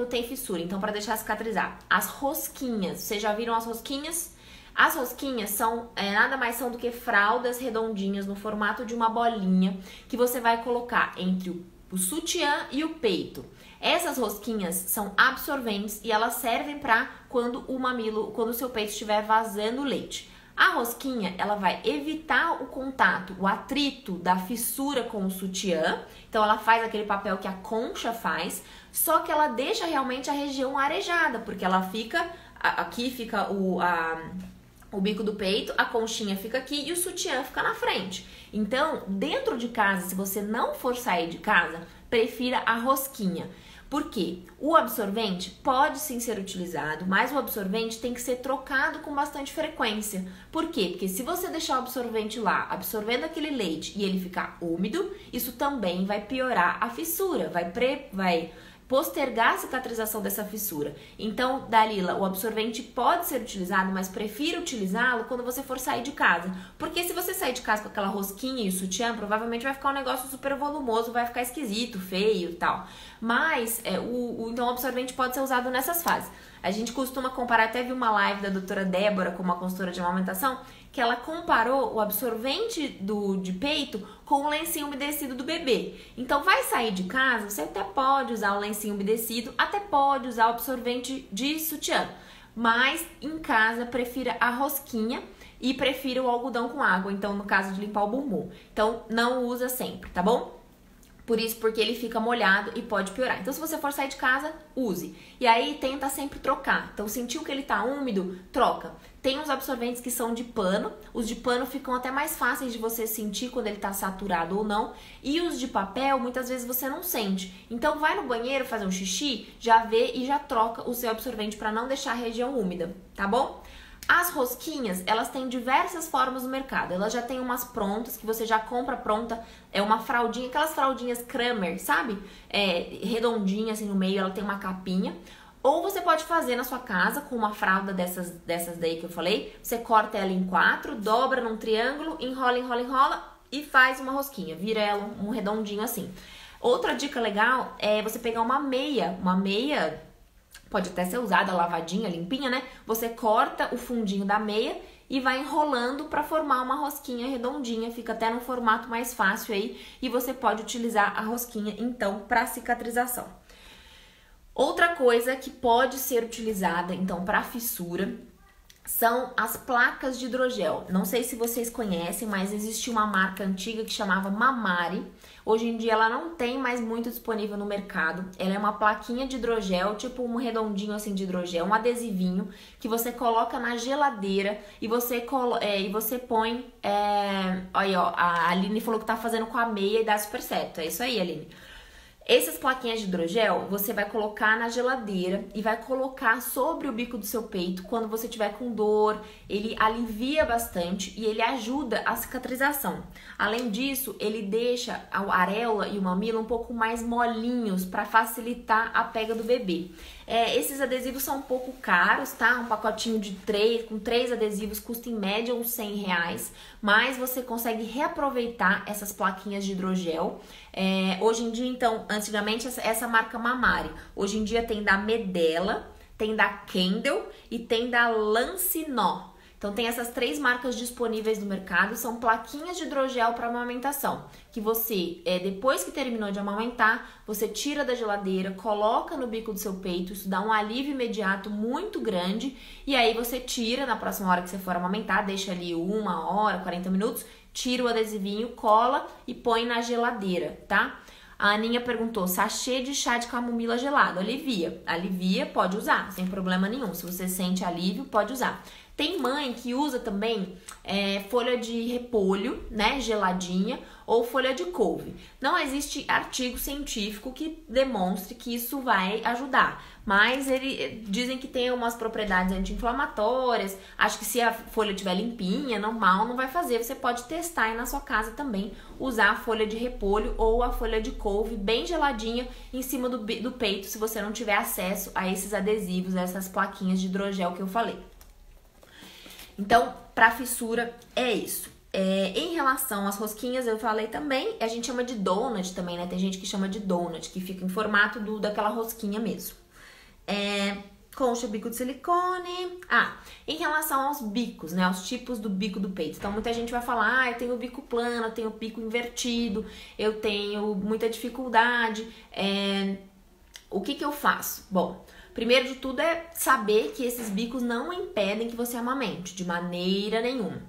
tem fissura? Então, para deixar cicatrizar, as rosquinhas. Vocês já viram as rosquinhas? As rosquinhas são nada mais são do que fraldas redondinhas no formato de uma bolinha que você vai colocar entre o sutiã e o peito. Essas rosquinhas são absorventes e elas servem para quando o seu peito estiver vazando leite. A rosquinha, ela vai evitar o contato, o atrito da fissura com o sutiã. Então ela faz aquele papel que a concha faz, só que ela deixa realmente a região arejada, porque ela fica aqui fica o bico do peito, a conchinha fica aqui e o sutiã fica na frente. Então, dentro de casa, se você não for sair de casa, prefira a rosquinha. Por quê? O absorvente pode sim ser utilizado, mas o absorvente tem que ser trocado com bastante frequência. Por quê? Porque se você deixar o absorvente lá, absorvendo aquele leite e ele ficar úmido, isso também vai piorar a fissura, vai postergar a cicatrização dessa fissura. Então, Dalila, o absorvente pode ser utilizado, mas prefiro utilizá-lo quando você for sair de casa. Porque se você sair de casa com aquela rosquinha e o sutiã, provavelmente vai ficar um negócio super volumoso, vai ficar esquisito, feio e tal. Mas, então o absorvente pode ser usado nessas fases. A gente costuma comparar, até vi uma live da doutora Débora, com uma consultora de amamentação, que ela comparou o absorvente de peito com o lencinho umedecido do bebê. Então, vai sair de casa, você até pode usar o lencinho umedecido, até pode usar o absorvente de sutiã. Mas, em casa, prefira a rosquinha e prefira o algodão com água. Então, no caso de limpar o bumbum. Então, não usa sempre, tá bom? Por isso, porque ele fica molhado e pode piorar. Então, se você for sair de casa, use. E aí, tenta sempre trocar. Então, sentiu que ele tá úmido, troca. Tem uns absorventes que são de pano. Os de pano ficam até mais fáceis de você sentir quando ele tá saturado ou não. E os de papel, muitas vezes você não sente. Então, vai no banheiro fazer um xixi, já vê e já troca o seu absorvente para não deixar a região úmida, tá bom? As rosquinhas, elas têm diversas formas no mercado. Elas já tem umas prontas, que você já compra pronta. É uma fraldinha, aquelas fraldinhas Kramer, sabe? Redondinha assim no meio, ela tem uma capinha. Ou você pode fazer na sua casa com uma fralda dessas daí que eu falei. Você corta ela em 4, dobra num triângulo, enrola e faz uma rosquinha. Vira ela um redondinho assim. Outra dica legal é você pegar uma meia pode até ser usada, lavadinha, limpinha, né? Você corta o fundinho da meia e vai enrolando para formar uma rosquinha redondinha. Fica até num formato mais fácil aí. E você pode utilizar a rosquinha, então, para cicatrização. Outra coisa que pode ser utilizada, então, para fissura, são as placas de hidrogel. Não sei se vocês conhecem, mas existia uma marca antiga que chamava Mamari. Hoje em dia ela não tem mais muito disponível no mercado. Ela é uma plaquinha de hidrogel, tipo um redondinho assim de hidrogel, um adesivinho que você coloca na geladeira e você põe... Aí, ó, a Aline falou que tá fazendo com a meia e dá super certo. É isso aí, Aline. Essas plaquinhas de hidrogel, você vai colocar na geladeira e vai colocar sobre o bico do seu peito quando você tiver com dor. Ele alivia bastante e ele ajuda a cicatrização. Além disso, ele deixa a areola e o mamilo um pouco mais molinhos para facilitar a pega do bebê. Esses adesivos são um pouco caros, tá? Um pacotinho de 3, com 3 adesivos custa em média uns R$100, mas você consegue reaproveitar essas plaquinhas de hidrogel. Hoje em dia, então, antigamente essa marca Mamari, hoje em dia tem da Medela, tem da Kendall e tem da Lancinó. Então tem essas 3 marcas disponíveis no mercado, são plaquinhas de hidrogel para amamentação, que você, depois que terminou de amamentar, você tira da geladeira, coloca no bico do seu peito, isso dá um alívio imediato muito grande, e aí você tira na próxima hora que você for amamentar, deixa ali 1 hora, 40 minutos, tira o adesivinho, cola e põe na geladeira, tá? A Aninha perguntou, sachê de chá de camomila gelado, alivia? Alivia, pode usar, sem problema nenhum. Se você sente alívio, pode usar. Tem mãe que usa também folha de repolho, né, geladinha, ou folha de couve. Não existe artigo científico que demonstre que isso vai ajudar, mas dizem que tem umas propriedades anti-inflamatórias. Acho que se a folha estiver limpinha, normal, não vai fazer. Você pode testar aí na sua casa também, usar a folha de repolho ou a folha de couve bem geladinha em cima do peito, se você não tiver acesso a esses adesivos, essas plaquinhas de hidrogel que eu falei. Então, para fissura é isso. Em relação às rosquinhas, eu falei também, a gente chama de donut também, né? Tem gente que chama de donut, que fica em formato daquela rosquinha mesmo. Concha, bico de silicone. Em relação aos bicos, né? Aos tipos do bico do peito. Então, muita gente vai falar, eu tenho o bico plano, eu tenho o bico invertido, eu tenho muita dificuldade. O que eu faço? Bom, primeiro de tudo é saber que esses bicos não impedem que você amamente, de maneira nenhuma.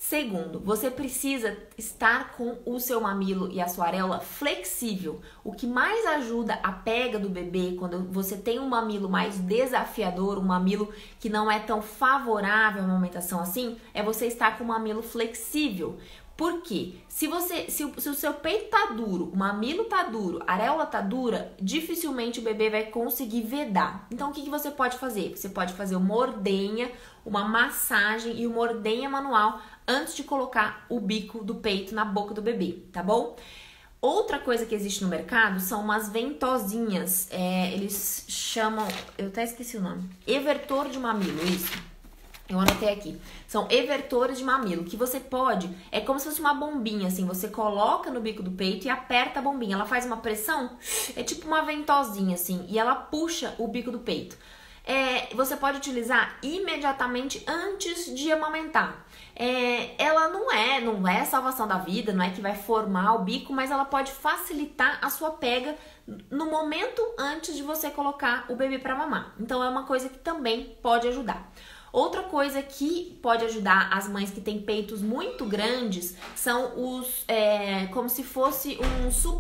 Segundo, você precisa estar com o seu mamilo e a sua areola flexível. O que mais ajuda a pega do bebê quando você tem um mamilo mais desafiador, um mamilo que não é tão favorável à amamentação assim, é você estar com o mamilo flexível. Por quê? Se o seu peito tá duro, o mamilo tá duro, a areola tá dura, dificilmente o bebê vai conseguir vedar. Então, o que você pode fazer? Você pode fazer uma ordenha, uma massagem e uma ordenha manual antes de colocar o bico do peito na boca do bebê, tá bom? Outra coisa que existe no mercado são umas ventosinhas, eles chamam, eu até esqueci o nome, evertor de mamilo, isso. Eu anotei aqui. São evertores de mamilo, que você pode, é como se fosse uma bombinha, assim, você coloca no bico do peito e aperta a bombinha. Ela faz uma pressão, é tipo uma ventosinha, assim, e ela puxa o bico do peito. Você pode utilizar imediatamente antes de amamentar. Ela não é a salvação da vida, não é que vai formar o bico, mas ela pode facilitar a sua pega no momento antes de você colocar o bebê para mamar. Então, é uma coisa que também pode ajudar. Outra coisa que pode ajudar as mães que têm peitos muito grandes são como se fosse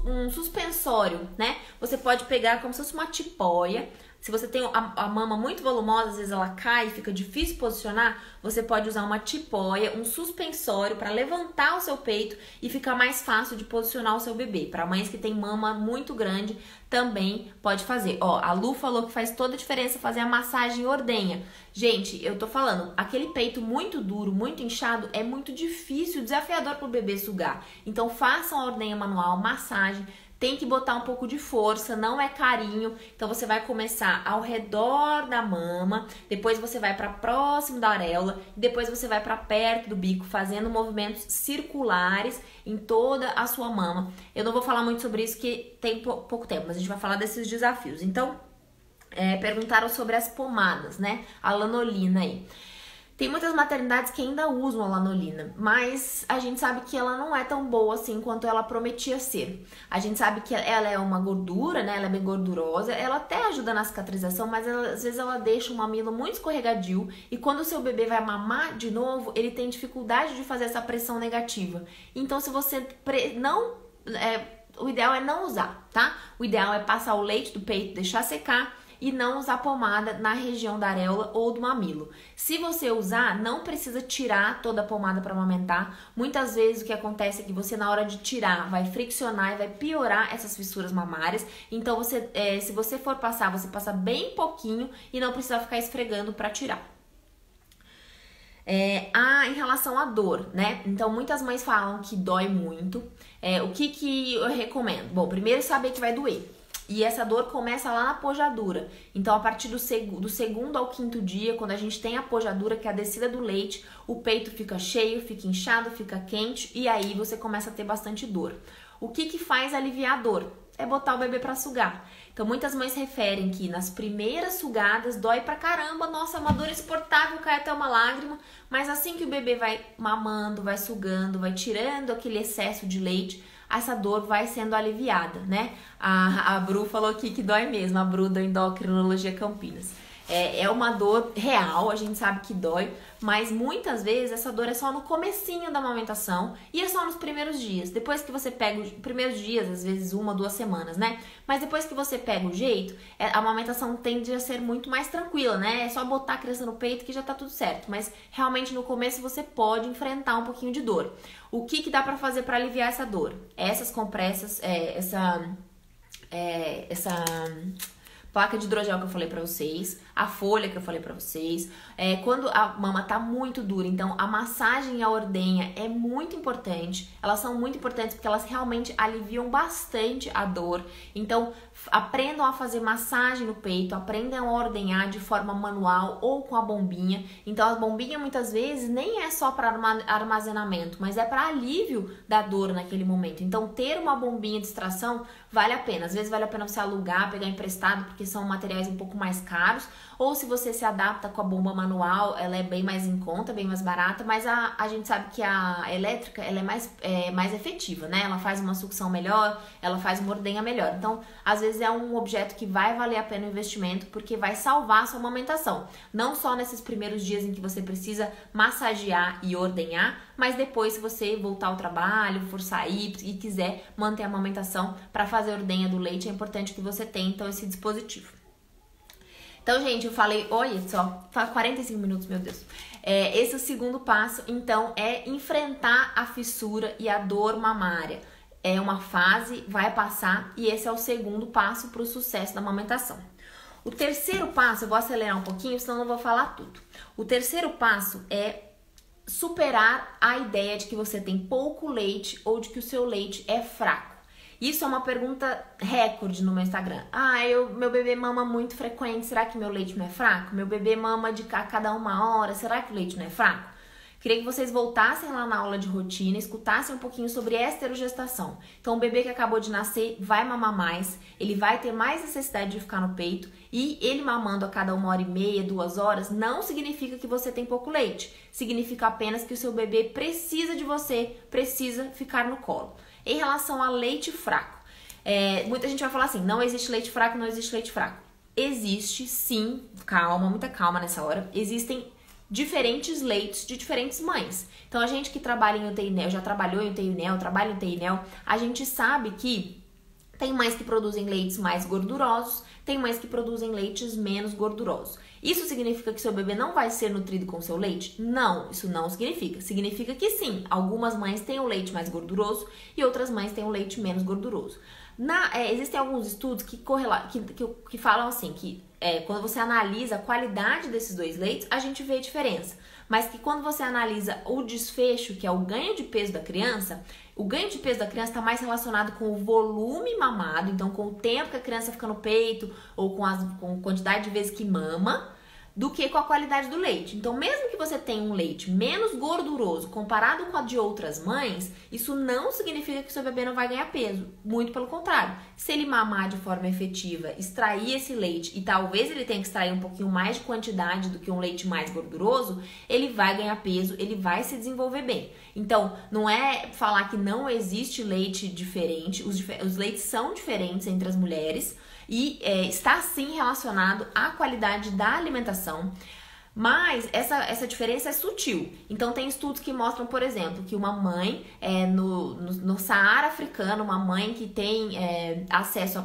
um suspensório, né? Você pode pegar como se fosse uma tipóia. Se você tem a mama muito volumosa, às vezes ela cai e fica difícil posicionar, você pode usar uma tipóia, um suspensório para levantar o seu peito e ficar mais fácil de posicionar o seu bebê. Para mães que têm mama muito grande, também pode fazer. Ó, a Lu falou que faz toda a diferença fazer a massagem ordenha. Gente, eu tô falando, aquele peito muito duro, muito inchado, é muito difícil, desafiador pro bebê sugar. Então façam a ordenha manual, massagem. Tem que botar um pouco de força, não é carinho. Então você vai começar ao redor da mama, depois você vai para próximo da areola, depois você vai para perto do bico, fazendo movimentos circulares em toda a sua mama. Eu não vou falar muito sobre isso que tem pouco tempo, mas a gente vai falar desses desafios. Então, perguntaram sobre as pomadas, né? A lanolina aí. Tem muitas maternidades que ainda usam a lanolina, mas a gente sabe que ela não é tão boa assim quanto ela prometia ser. A gente sabe que ela é uma gordura, né? Ela é bem gordurosa, ela até ajuda na cicatrização, mas às vezes ela deixa o mamilo muito escorregadio e quando o seu bebê vai mamar de novo, ele tem dificuldade de fazer essa pressão negativa. Então, se você o ideal é não usar, tá? O ideal é passar o leite do peito, deixar secar e não usar pomada na região da areola ou do mamilo. Se você usar, não precisa tirar toda a pomada para amamentar. Muitas vezes o que acontece é que você, na hora de tirar, vai friccionar e vai piorar essas fissuras mamárias. Então, se você for passar, você passa bem pouquinho e não precisa ficar esfregando para tirar. Em relação à dor, né? Então, muitas mães falam que dói muito. O que eu recomendo? Bom, primeiro saber que vai doer. E essa dor começa lá na pojadura. Então, a partir do segundo ao quinto dia, quando a gente tem a pojadura, que é a descida do leite, o peito fica cheio, fica inchado, fica quente e aí você começa a ter bastante dor. O que faz aliviar a dor? É botar o bebê para sugar. Então, muitas mães referem que nas primeiras sugadas dói pra caramba, nossa, é uma dor insuportável, cai até uma lágrima, mas assim que o bebê vai mamando, vai sugando, vai tirando aquele excesso de leite, essa dor vai sendo aliviada, né? A Bru falou aqui que dói mesmo, a Bru da Endocrinologia Campinas. É uma dor real, a gente sabe que dói, mas muitas vezes essa dor é só no comecinho da amamentação e é só nos primeiros dias. Depois que você pega os primeiros dias, às vezes 1 ou 2 semanas, né? Mas depois que você pega o jeito, a amamentação tende a ser muito mais tranquila, né? É só botar a criança no peito que já tá tudo certo. Mas realmente no começo você pode enfrentar um pouquinho de dor. O que dá pra fazer pra aliviar essa dor? Essas compressas, essa placa de hidrogel que eu falei pra vocês, a folha que eu falei pra vocês, quando a mama tá muito dura, então a massagem e a ordenha é muito importante, elas são muito importantes porque elas realmente aliviam bastante a dor, então aprendam a fazer massagem no peito, aprendam a ordenhar de forma manual ou com a bombinha, então a bombinha muitas vezes nem é só para armazenamento, mas é para alívio da dor naquele momento, então ter uma bombinha de extração vale a pena, às vezes vale a pena você alugar, pegar emprestado, porque são materiais um pouco mais caros, ou se você se adapta com a bomba manual, ela é bem mais em conta, bem mais barata, mas a gente sabe que a elétrica, ela é mais efetiva, né? Ela faz uma sucção melhor, ela faz uma ordenha melhor. Então, às vezes é um objeto que vai valer a pena o investimento, porque vai salvar a sua amamentação. Não só nesses primeiros dias em que você precisa massagear e ordenhar, mas depois, se você voltar ao trabalho, for sair e quiser manter a amamentação para fazer a ordenha do leite, é importante que você tenha, então, esse dispositivo. Então, gente, eu falei, olha só, faz 45 minutos, meu Deus. Esse é o segundo passo, então, é enfrentar a fissura e a dor mamária. É uma fase, vai passar, e esse é o segundo passo para o sucesso da amamentação. O terceiro passo, eu vou acelerar um pouquinho, senão não vou falar tudo. O terceiro passo é superar a ideia de que você tem pouco leite ou de que o seu leite é fraco. Isso é uma pergunta recorde no meu Instagram. Meu bebê mama muito frequente, será que meu leite não é fraco? Meu bebê mama a cada 1 hora, será que o leite não é fraco? Queria que vocês voltassem lá na aula de rotina, escutassem um pouquinho sobre esterogestação. Então, o bebê que acabou de nascer vai mamar mais, ele vai ter mais necessidade de ficar no peito e ele mamando a cada 1h30, 2 horas, não significa que você tem pouco leite. Significa apenas que o seu bebê precisa de você, precisa ficar no colo. Em relação a leite fraco, muita gente vai falar assim, não existe leite fraco, não existe leite fraco. Existe sim, calma, muita calma nessa hora, existem diferentes leites de diferentes mães. Então, a gente que trabalha em UTI NEO, já trabalhou em UTI NEO, trabalha em UTI NEO, a gente sabe que tem mães que produzem leites mais gordurosos, tem mães que produzem leites menos gordurosos. Isso significa que seu bebê não vai ser nutrido com seu leite? Não, isso não significa. Significa que sim, algumas mães têm o leite mais gorduroso e outras mães têm o leite menos gorduroso. Existem alguns estudos que falam assim, que quando você analisa a qualidade desses dois leites, a gente vê a diferença. Mas que quando você analisa o desfecho, que é o ganho de peso da criança, o ganho de peso da criança está mais relacionado com o volume mamado, então com o tempo que a criança fica no peito ou com a quantidade de vezes que mama, do que com a qualidade do leite. Então, mesmo que você tenha um leite menos gorduroso comparado com a de outras mães, isso não significa que seu bebê não vai ganhar peso. Muito pelo contrário. Se ele mamar de forma efetiva, extrair esse leite, e talvez ele tenha que extrair um pouquinho mais de quantidade do que um leite mais gorduroso, ele vai ganhar peso, ele vai se desenvolver bem. Então, não é falar que não existe leite diferente, os leites são diferentes entre as mulheres, e está sim relacionado à qualidade da alimentação, mas essa diferença é sutil. Então tem estudos que mostram, por exemplo, que uma mãe no Saara africano, uma mãe que tem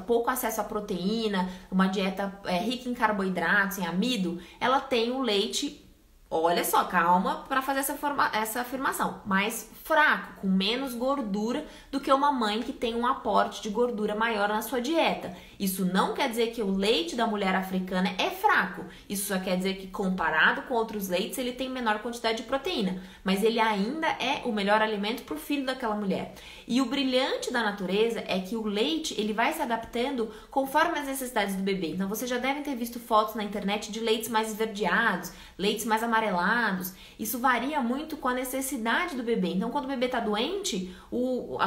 pouco acesso à proteína, uma dieta rica em carboidratos, em amido, ela tem o leite, olha só, calma para fazer essa afirmação, mais fraco, com menos gordura do que uma mãe que tem um aporte de gordura maior na sua dieta. Isso não quer dizer que o leite da mulher africana é fraco. Isso só quer dizer que comparado com outros leites, ele tem menor quantidade de proteína. Mas ele ainda é o melhor alimento para o filho daquela mulher. E o brilhante da natureza é que o leite, ele vai se adaptando conforme as necessidades do bebê. Então, vocês já devem ter visto fotos na internet de leites mais esverdeados, leites mais amarelados. Isso varia muito com a necessidade do bebê. Então, quando o bebê está doente, o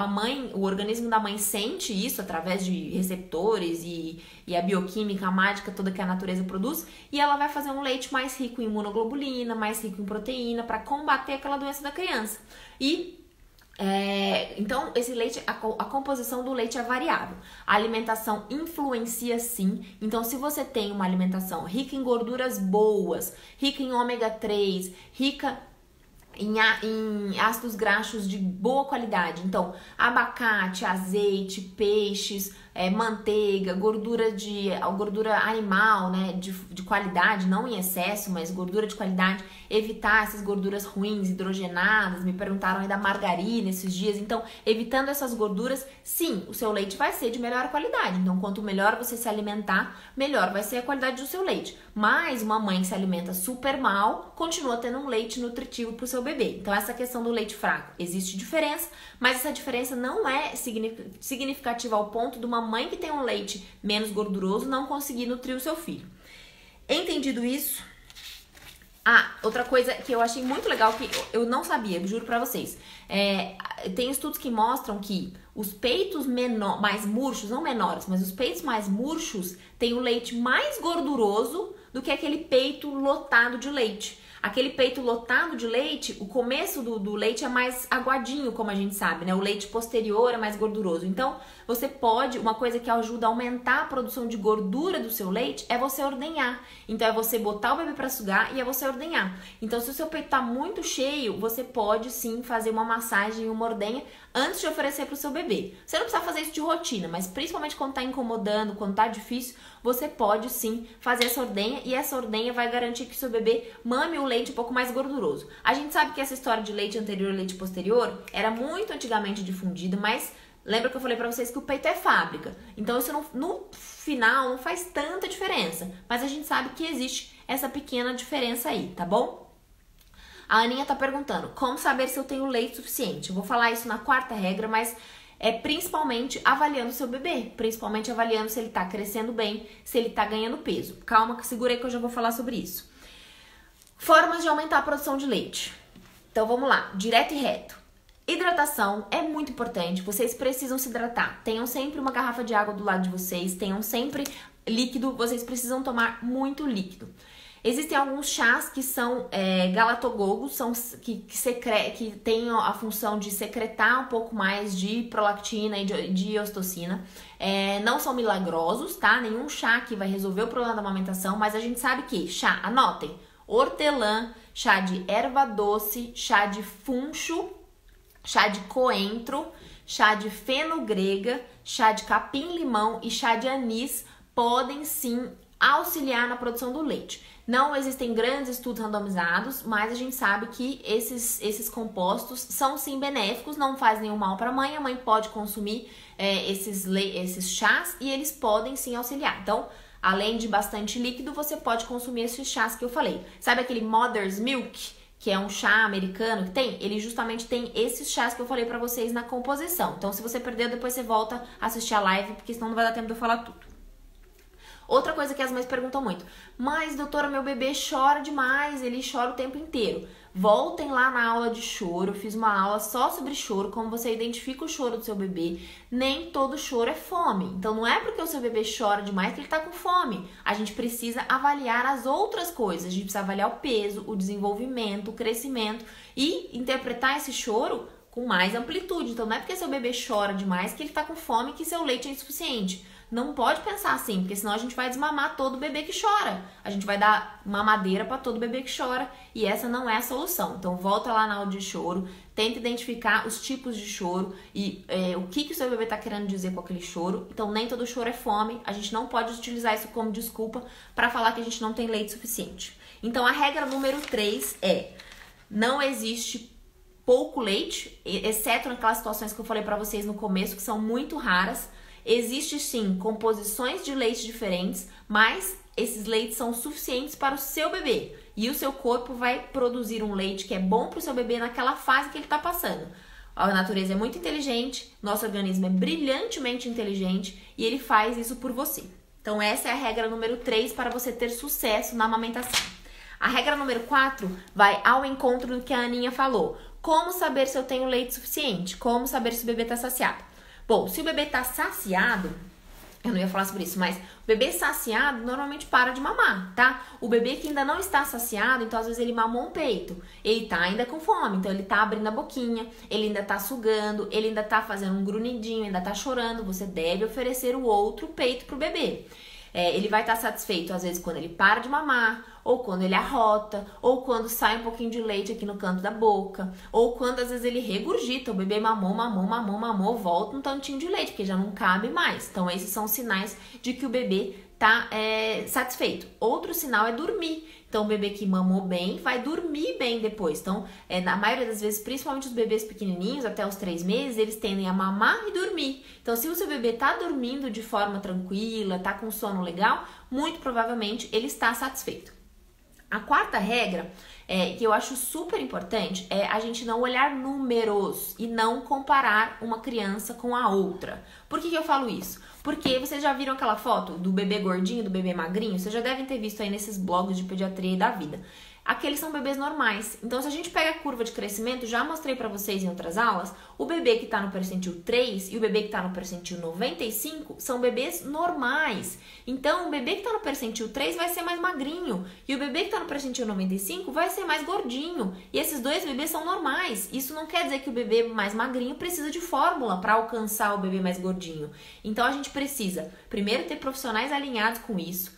organismo da mãe sente isso através de receptores e a bioquímica, a mágica toda que a natureza produz, e ela vai fazer um leite mais rico em imunoglobulina, mais rico em proteína, para combater aquela doença da criança. Então, esse leite, a composição do leite é variável. A alimentação influencia sim. Então, se você tem uma alimentação rica em gorduras boas, rica em ômega 3, rica em ácidos graxos de boa qualidade, então abacate, azeite, peixes, manteiga, gordura animal, né, de qualidade, não em excesso, mas gordura de qualidade, evitar essas gorduras ruins, hidrogenadas. Me perguntaram aí da margarina esses dias. Então, evitando essas gorduras, sim, o seu leite vai ser de melhor qualidade. Então, quanto melhor você se alimentar, melhor vai ser a qualidade do seu leite. Mas uma mãe que se alimenta super mal continua tendo um leite nutritivo para o seu bebê. Então, essa questão do leite fraco, existe diferença, mas essa diferença não é significativa ao ponto de uma mãe que tem um leite menos gorduroso não conseguir nutrir o seu filho. Entendido isso? Outra coisa que eu achei muito legal, que eu não sabia, juro pra vocês. Tem estudos que mostram que os peitos mais murchos, não menores, mas os peitos mais murchos têm o leite mais gorduroso do que aquele peito lotado de leite. Aquele peito lotado de leite, o começo do leite é mais aguadinho, como a gente sabe, né? O leite posterior é mais gorduroso. Então, uma coisa que ajuda a aumentar a produção de gordura do seu leite é você ordenhar. Então, é você botar o bebê para sugar e é você ordenhar. Então, se o seu peito tá muito cheio, você pode sim fazer uma massagem, uma ordenha antes de oferecer para o seu bebê. Você não precisa fazer isso de rotina, mas principalmente quando tá incomodando, quando tá difícil, você pode sim fazer essa ordenha, e essa ordenha vai garantir que o seu bebê mame o leite leite um pouco mais gorduroso. A gente sabe que essa história de leite anterior e leite posterior era muito antigamente difundida, mas lembra que eu falei pra vocês que o peito é fábrica. Então isso no final não faz tanta diferença, mas a gente sabe que existe essa pequena diferença aí, tá bom? A Aninha tá perguntando, como saber se eu tenho leite suficiente? Eu vou falar isso na quarta regra, mas é principalmente avaliando o seu bebê, principalmente avaliando se ele tá crescendo bem, se ele tá ganhando peso. Calma, segura aí que eu já vou falar sobre isso. Formas de aumentar a produção de leite. Então vamos lá, direto e reto. Hidratação é muito importante, vocês precisam se hidratar. Tenham sempre uma garrafa de água do lado de vocês, tenham sempre líquido, vocês precisam tomar muito líquido. Existem alguns chás que são galatogogos, que têm a função de secretar um pouco mais de prolactina e de ocitocina. Não são milagrosos, tá? Nenhum chá que vai resolver o problema da amamentação, mas a gente sabe que chá, anotem, hortelã, chá de erva doce, chá de funcho, chá de coentro, chá de fenogrega, chá de capim-limão e chá de anis podem sim auxiliar na produção do leite. Não existem grandes estudos randomizados, mas a gente sabe que esses compostos são sim benéficos, não fazem nenhum mal para a mãe pode consumir esses chás e eles podem sim auxiliar. Então, além de bastante líquido, você pode consumir esses chás que eu falei. Sabe aquele Mother's Milk, que é um chá americano que tem? Ele justamente tem esses chás que eu falei pra vocês na composição. Então, se você perdeu, depois você volta a assistir a live, porque senão não vai dar tempo de eu falar tudo. Outra coisa que as mães perguntam muito, mas doutora, meu bebê chora demais, ele chora o tempo inteiro. Voltem lá na aula de choro, eu fiz uma aula só sobre choro, como você identifica o choro do seu bebê. Nem todo choro é fome, então não é porque o seu bebê chora demais que ele tá com fome. A gente precisa avaliar as outras coisas, a gente precisa avaliar o peso, o desenvolvimento, o crescimento e interpretar esse choro com mais amplitude. Então não é porque seu bebê chora demais que ele tá com fome que seu leite é insuficiente. Não pode pensar assim, porque senão a gente vai desmamar todo bebê que chora. A gente vai dar mamadeira para todo bebê que chora e essa não é a solução. Então volta lá na aula de choro, tenta identificar os tipos de choro e o que o seu bebê está querendo dizer com aquele choro. Então nem todo choro é fome, a gente não pode utilizar isso como desculpa para falar que a gente não tem leite suficiente. Então a regra número 3 é: não existe pouco leite, exceto naquelas situações que eu falei para vocês no começo, que são muito raras. Existe sim composições de leite diferentes, mas esses leites são suficientes para o seu bebê. E o seu corpo vai produzir um leite que é bom para o seu bebê naquela fase que ele está passando. A natureza é muito inteligente, nosso organismo é brilhantemente inteligente e ele faz isso por você. Então essa é a regra número 3 para você ter sucesso na amamentação. A regra número 4 vai ao encontro do que a Aninha falou. Como saber se eu tenho leite suficiente? Como saber se o bebê está saciado? Bom, se o bebê tá saciado, eu não ia falar sobre isso, mas o bebê saciado normalmente para de mamar, tá? O bebê que ainda não está saciado, então às vezes ele mamou um peito, ele tá ainda com fome, então ele tá abrindo a boquinha, ele ainda tá sugando, ele ainda tá fazendo um grunhidinho, ainda tá chorando, você deve oferecer o outro peito pro bebê. Ele vai estar satisfeito às vezes quando ele para de mamar, ou quando ele arrota, ou quando sai um pouquinho de leite aqui no canto da boca, ou quando às vezes ele regurgita, o bebê mamou, volta um tantinho de leite, porque já não cabe mais. Então esses são sinais de que o bebê tá satisfeito. Outro sinal é dormir. Então o bebê que mamou bem vai dormir bem depois. Então na maioria das vezes, principalmente os bebês pequenininhos, até os 3 meses, eles tendem a mamar e dormir. Então se o seu bebê tá dormindo de forma tranquila, tá com sono legal, muito provavelmente ele está satisfeito. A quarta regra, que eu acho super importante, é a gente não olhar números e não comparar uma criança com a outra. Por que eu falo isso? Porque vocês já viram aquela foto do bebê gordinho, do bebê magrinho? Vocês já devem ter visto aí nesses blogs de pediatria e da vida. Aqueles são bebês normais. Então, se a gente pega a curva de crescimento, já mostrei pra vocês em outras aulas, o bebê que tá no percentil 3 e o bebê que tá no percentil 95 são bebês normais. Então, o bebê que tá no percentil 3 vai ser mais magrinho e o bebê que tá no percentil 95 vai ser mais gordinho. E esses dois bebês são normais. Isso não quer dizer que o bebê mais magrinho precisa de fórmula para alcançar o bebê mais gordinho. Então, a gente precisa, primeiro, ter profissionais alinhados com isso.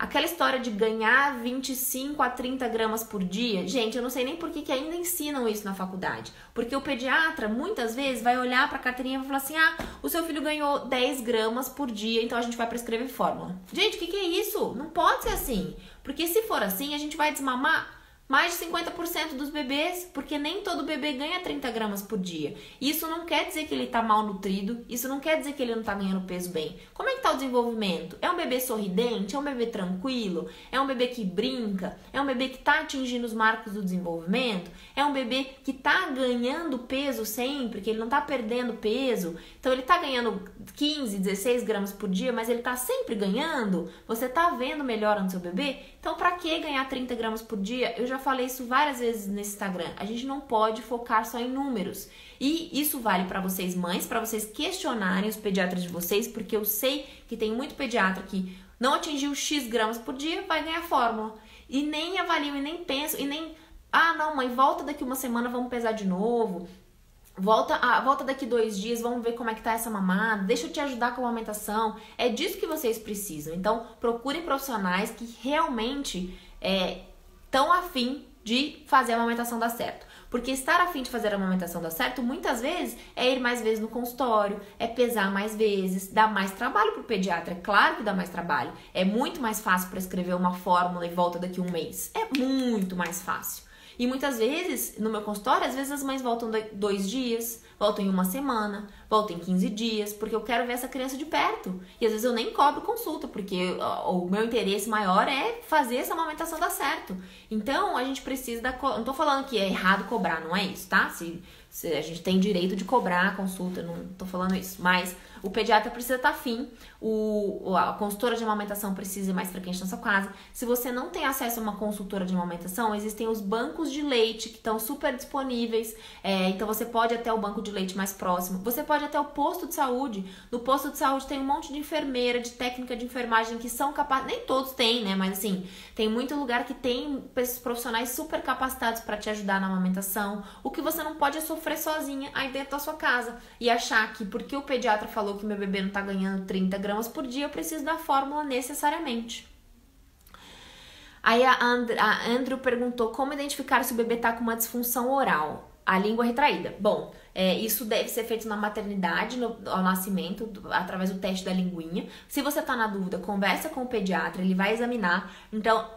Aquela história de ganhar 25 a 30 gramas por dia, gente, eu não sei nem por que ainda ensinam isso na faculdade. Porque o pediatra, muitas vezes, vai olhar para a carteirinha e vai falar assim, o seu filho ganhou 10 gramas por dia, então a gente vai prescrever fórmula. Gente, o que é isso? Não pode ser assim. Porque se for assim, a gente vai desmamar Mais de 50% dos bebês, porque nem todo bebê ganha 30 gramas por dia. Isso não quer dizer que ele está mal nutrido, isso não quer dizer que ele não está ganhando peso bem. Como é que está o desenvolvimento? É um bebê sorridente? É um bebê tranquilo? É um bebê que brinca? É um bebê que está atingindo os marcos do desenvolvimento? É um bebê que está ganhando peso sempre, que ele não está perdendo peso? Então ele está ganhando 15, 16 gramas por dia, mas ele está sempre ganhando? Você está vendo melhora no seu bebê? Então para que ganhar 30 gramas por dia? Eu já falei isso várias vezes nesse Instagram. A gente não pode focar só em números. E isso vale para vocês mães, para vocês questionarem os pediatras de vocês, porque eu sei que tem muito pediatra que não atingiu X gramas por dia, vai ganhar fórmula. E nem avaliam, e nem pensam, e nem... Ah, não, mãe, volta daqui uma semana, vamos pesar de novo. Volta daqui 2 dias, vamos ver como é que tá essa mamada, deixa eu te ajudar com a amamentação. É disso que vocês precisam. Então, procurem profissionais que realmente estão afim de fazer a amamentação dar certo. Porque estar afim de fazer a amamentação dar certo, muitas vezes, é ir mais vezes no consultório, é pesar mais vezes, dá mais trabalho pro pediatra. É claro que dá mais trabalho. É muito mais fácil prescrever uma fórmula e volta daqui 1 mês. É muito mais fácil. E muitas vezes, no meu consultório, às vezes as mães voltam 2 dias, voltam em 1 semana, voltam em 15 dias, porque eu quero ver essa criança de perto. E às vezes eu nem cobro consulta, porque o meu interesse maior é fazer essa amamentação dar certo. Então, a gente precisa não tô falando que é errado cobrar, não é isso, tá? Se a gente tem direito de cobrar a consulta, não tô falando isso. Mas o pediatra precisa estar afim, a consultora de amamentação precisa ir mais frequente na sua casa. Se você não tem acesso a uma consultora de amamentação, existem os bancos de leite que estão super disponíveis. Então você pode ir até o banco de leite mais próximo. Você pode ir até o posto de saúde. No posto de saúde tem um monte de enfermeira, de técnica de enfermagem que são capazes. Nem todos têm, né? Mas assim, tem muito lugar que tem profissionais super capacitados para te ajudar na amamentação. O que você não pode é sofrer sozinha aí dentro da sua casa e achar que porque o pediatra falou que meu bebê não tá ganhando 30 gramas por dia, eu preciso da fórmula necessariamente. Aí a Andrew perguntou como identificar se o bebê tá com uma disfunção oral, a língua retraída. Bom, isso deve ser feito na maternidade, ao nascimento, através do teste da linguinha. Se você tá na dúvida, conversa com o pediatra, ele vai examinar. Então,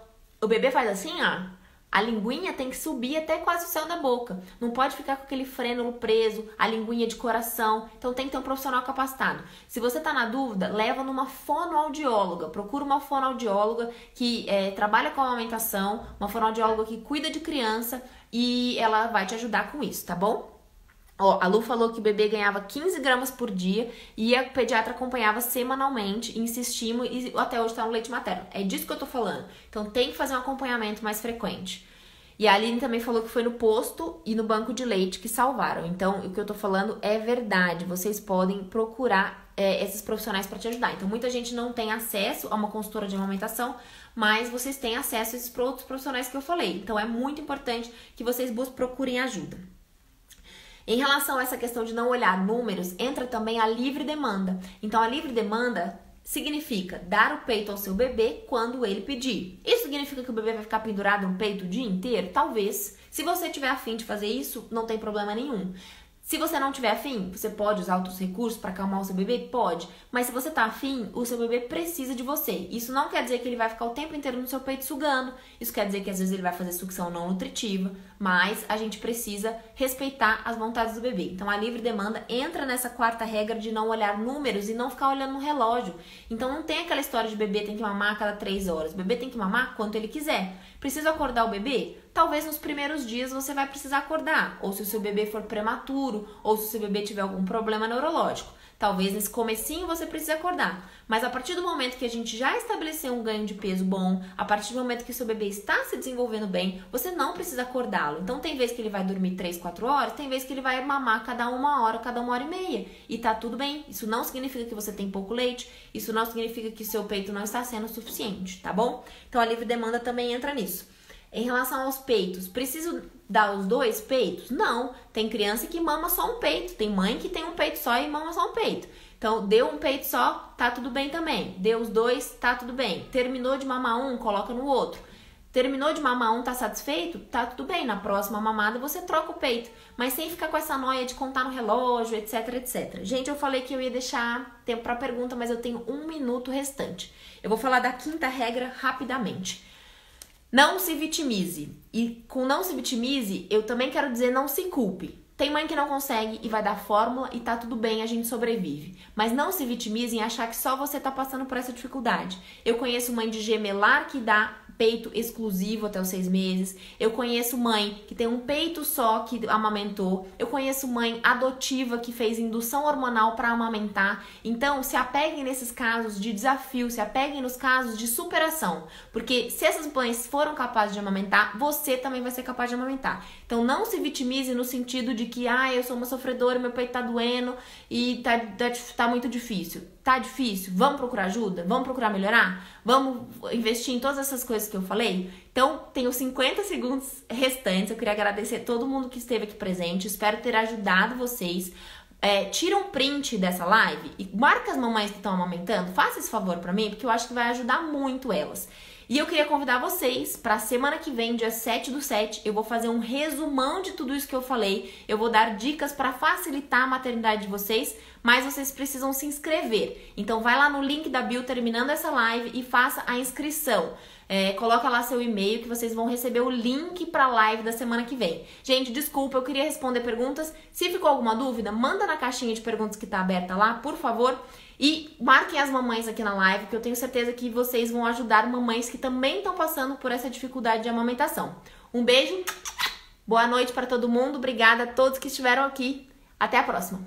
o bebê faz assim, ó. A linguinha tem que subir até quase o céu da boca. Não pode ficar com aquele frênulo preso, a linguinha de coração. Então tem que ter um profissional capacitado. Se você tá na dúvida, leva numa fonoaudióloga. Procura uma fonoaudióloga que trabalha com a amamentação, uma fonoaudióloga que cuida de criança e ela vai te ajudar com isso, tá bom? Ó, a Lu falou que o bebê ganhava 15 gramas por dia e a pediatra acompanhava semanalmente, insistimos e até hoje tá no leite materno. É disso que eu tô falando. Então tem que fazer um acompanhamento mais frequente. E a Aline também falou que foi no posto e no banco de leite que salvaram. Então, o que eu tô falando é verdade. Vocês podem procurar esses profissionais para te ajudar. Então, muita gente não tem acesso a uma consultora de amamentação, mas vocês têm acesso a esses outros profissionais que eu falei. Então, é muito importante que vocês procurem ajuda. Em relação a essa questão de não olhar números, entra também a livre demanda. Então, a livre demanda significa dar o peito ao seu bebê quando ele pedir. Isso significa que o bebê vai ficar pendurado no peito o dia inteiro? Talvez. Se você tiver afim de fazer isso, não tem problema nenhum. Se você não tiver afim, você pode usar outros recursos para acalmar o seu bebê? Pode. Mas se você tá afim, o seu bebê precisa de você. Isso não quer dizer que ele vai ficar o tempo inteiro no seu peito sugando. Isso quer dizer que às vezes ele vai fazer sucção não nutritiva. Mas a gente precisa respeitar as vontades do bebê. Então a livre demanda entra nessa 4ª regra de não olhar números e não ficar olhando no relógio. Então não tem aquela história de bebê tem que mamar a cada 3 horas. O bebê tem que mamar quanto ele quiser. Precisa acordar o bebê? Talvez nos primeiros dias você vai precisar acordar, ou se o seu bebê for prematuro, ou se o seu bebê tiver algum problema neurológico. Talvez nesse comecinho você precise acordar. Mas a partir do momento que a gente já estabeleceu um ganho de peso bom, a partir do momento que o seu bebê está se desenvolvendo bem, você não precisa acordá-lo. Então tem vez que ele vai dormir 3, 4 horas, tem vez que ele vai mamar cada 1 hora, cada 1h30. E tá tudo bem. Isso não significa que você tem pouco leite, isso não significa que o seu peito não está sendo suficiente, tá bom? Então a livre demanda também entra nisso. Em relação aos peitos, preciso dar os 2 peitos? Não, tem criança que mama só um peito, tem mãe que tem um peito só e mama só um peito. Então, deu um peito só, tá tudo bem também. Deu os 2, tá tudo bem. Terminou de mamar um, coloca no outro. Terminou de mamar um, tá satisfeito? Tá tudo bem, na próxima mamada você troca o peito. Mas sem ficar com essa noia de contar no relógio, etc, etc. Gente, eu falei que eu ia deixar tempo pra pergunta, mas eu tenho 1 minuto restante. Eu vou falar da 5ª regra rapidamente. Não se vitimize. E com não se vitimize, eu também quero dizer não se culpe. Tem mãe que não consegue e vai dar fórmula e tá tudo bem, a gente sobrevive. Mas não se vitimize em achar que só você tá passando por essa dificuldade. Eu conheço mãe de gemelar que dá peito exclusivo até os 6 meses. Eu conheço mãe que tem um peito só que amamentou. Eu conheço mãe adotiva que fez indução hormonal para amamentar. Então, se apeguem nesses casos de desafio, se apeguem nos casos de superação. Porque se essas mães foram capazes de amamentar, você também vai ser capaz de amamentar. Então, não se vitimize no sentido de que, eu sou uma sofredora, meu peito tá doendo e tá muito difícil. Tá difícil? Vamos procurar ajuda? Vamos procurar melhorar? Vamos investir em todas essas coisas que eu falei? Então, tenho 50 segundos restantes. Eu queria agradecer a todo mundo que esteve aqui presente. Espero ter ajudado vocês. Tira um print dessa live e marca as mamães que estão amamentando. Faça esse favor pra mim, porque eu acho que vai ajudar muito elas. E eu queria convidar vocês para a semana que vem, dia 7/7, eu vou fazer um resumão de tudo isso que eu falei. Eu vou dar dicas para facilitar a maternidade de vocês, mas vocês precisam se inscrever. Então vai lá no link da bio terminando essa live e faça a inscrição. Coloca lá seu e-mail que vocês vão receber o link para a live da semana que vem. Gente, desculpa, eu queria responder perguntas. Se ficou alguma dúvida, manda na caixinha de perguntas que está aberta lá, por favor. E marquem as mamães aqui na live, que eu tenho certeza que vocês vão ajudar mamães que também estão passando por essa dificuldade de amamentação. Um beijo, boa noite para todo mundo, obrigada a todos que estiveram aqui. Até a próxima!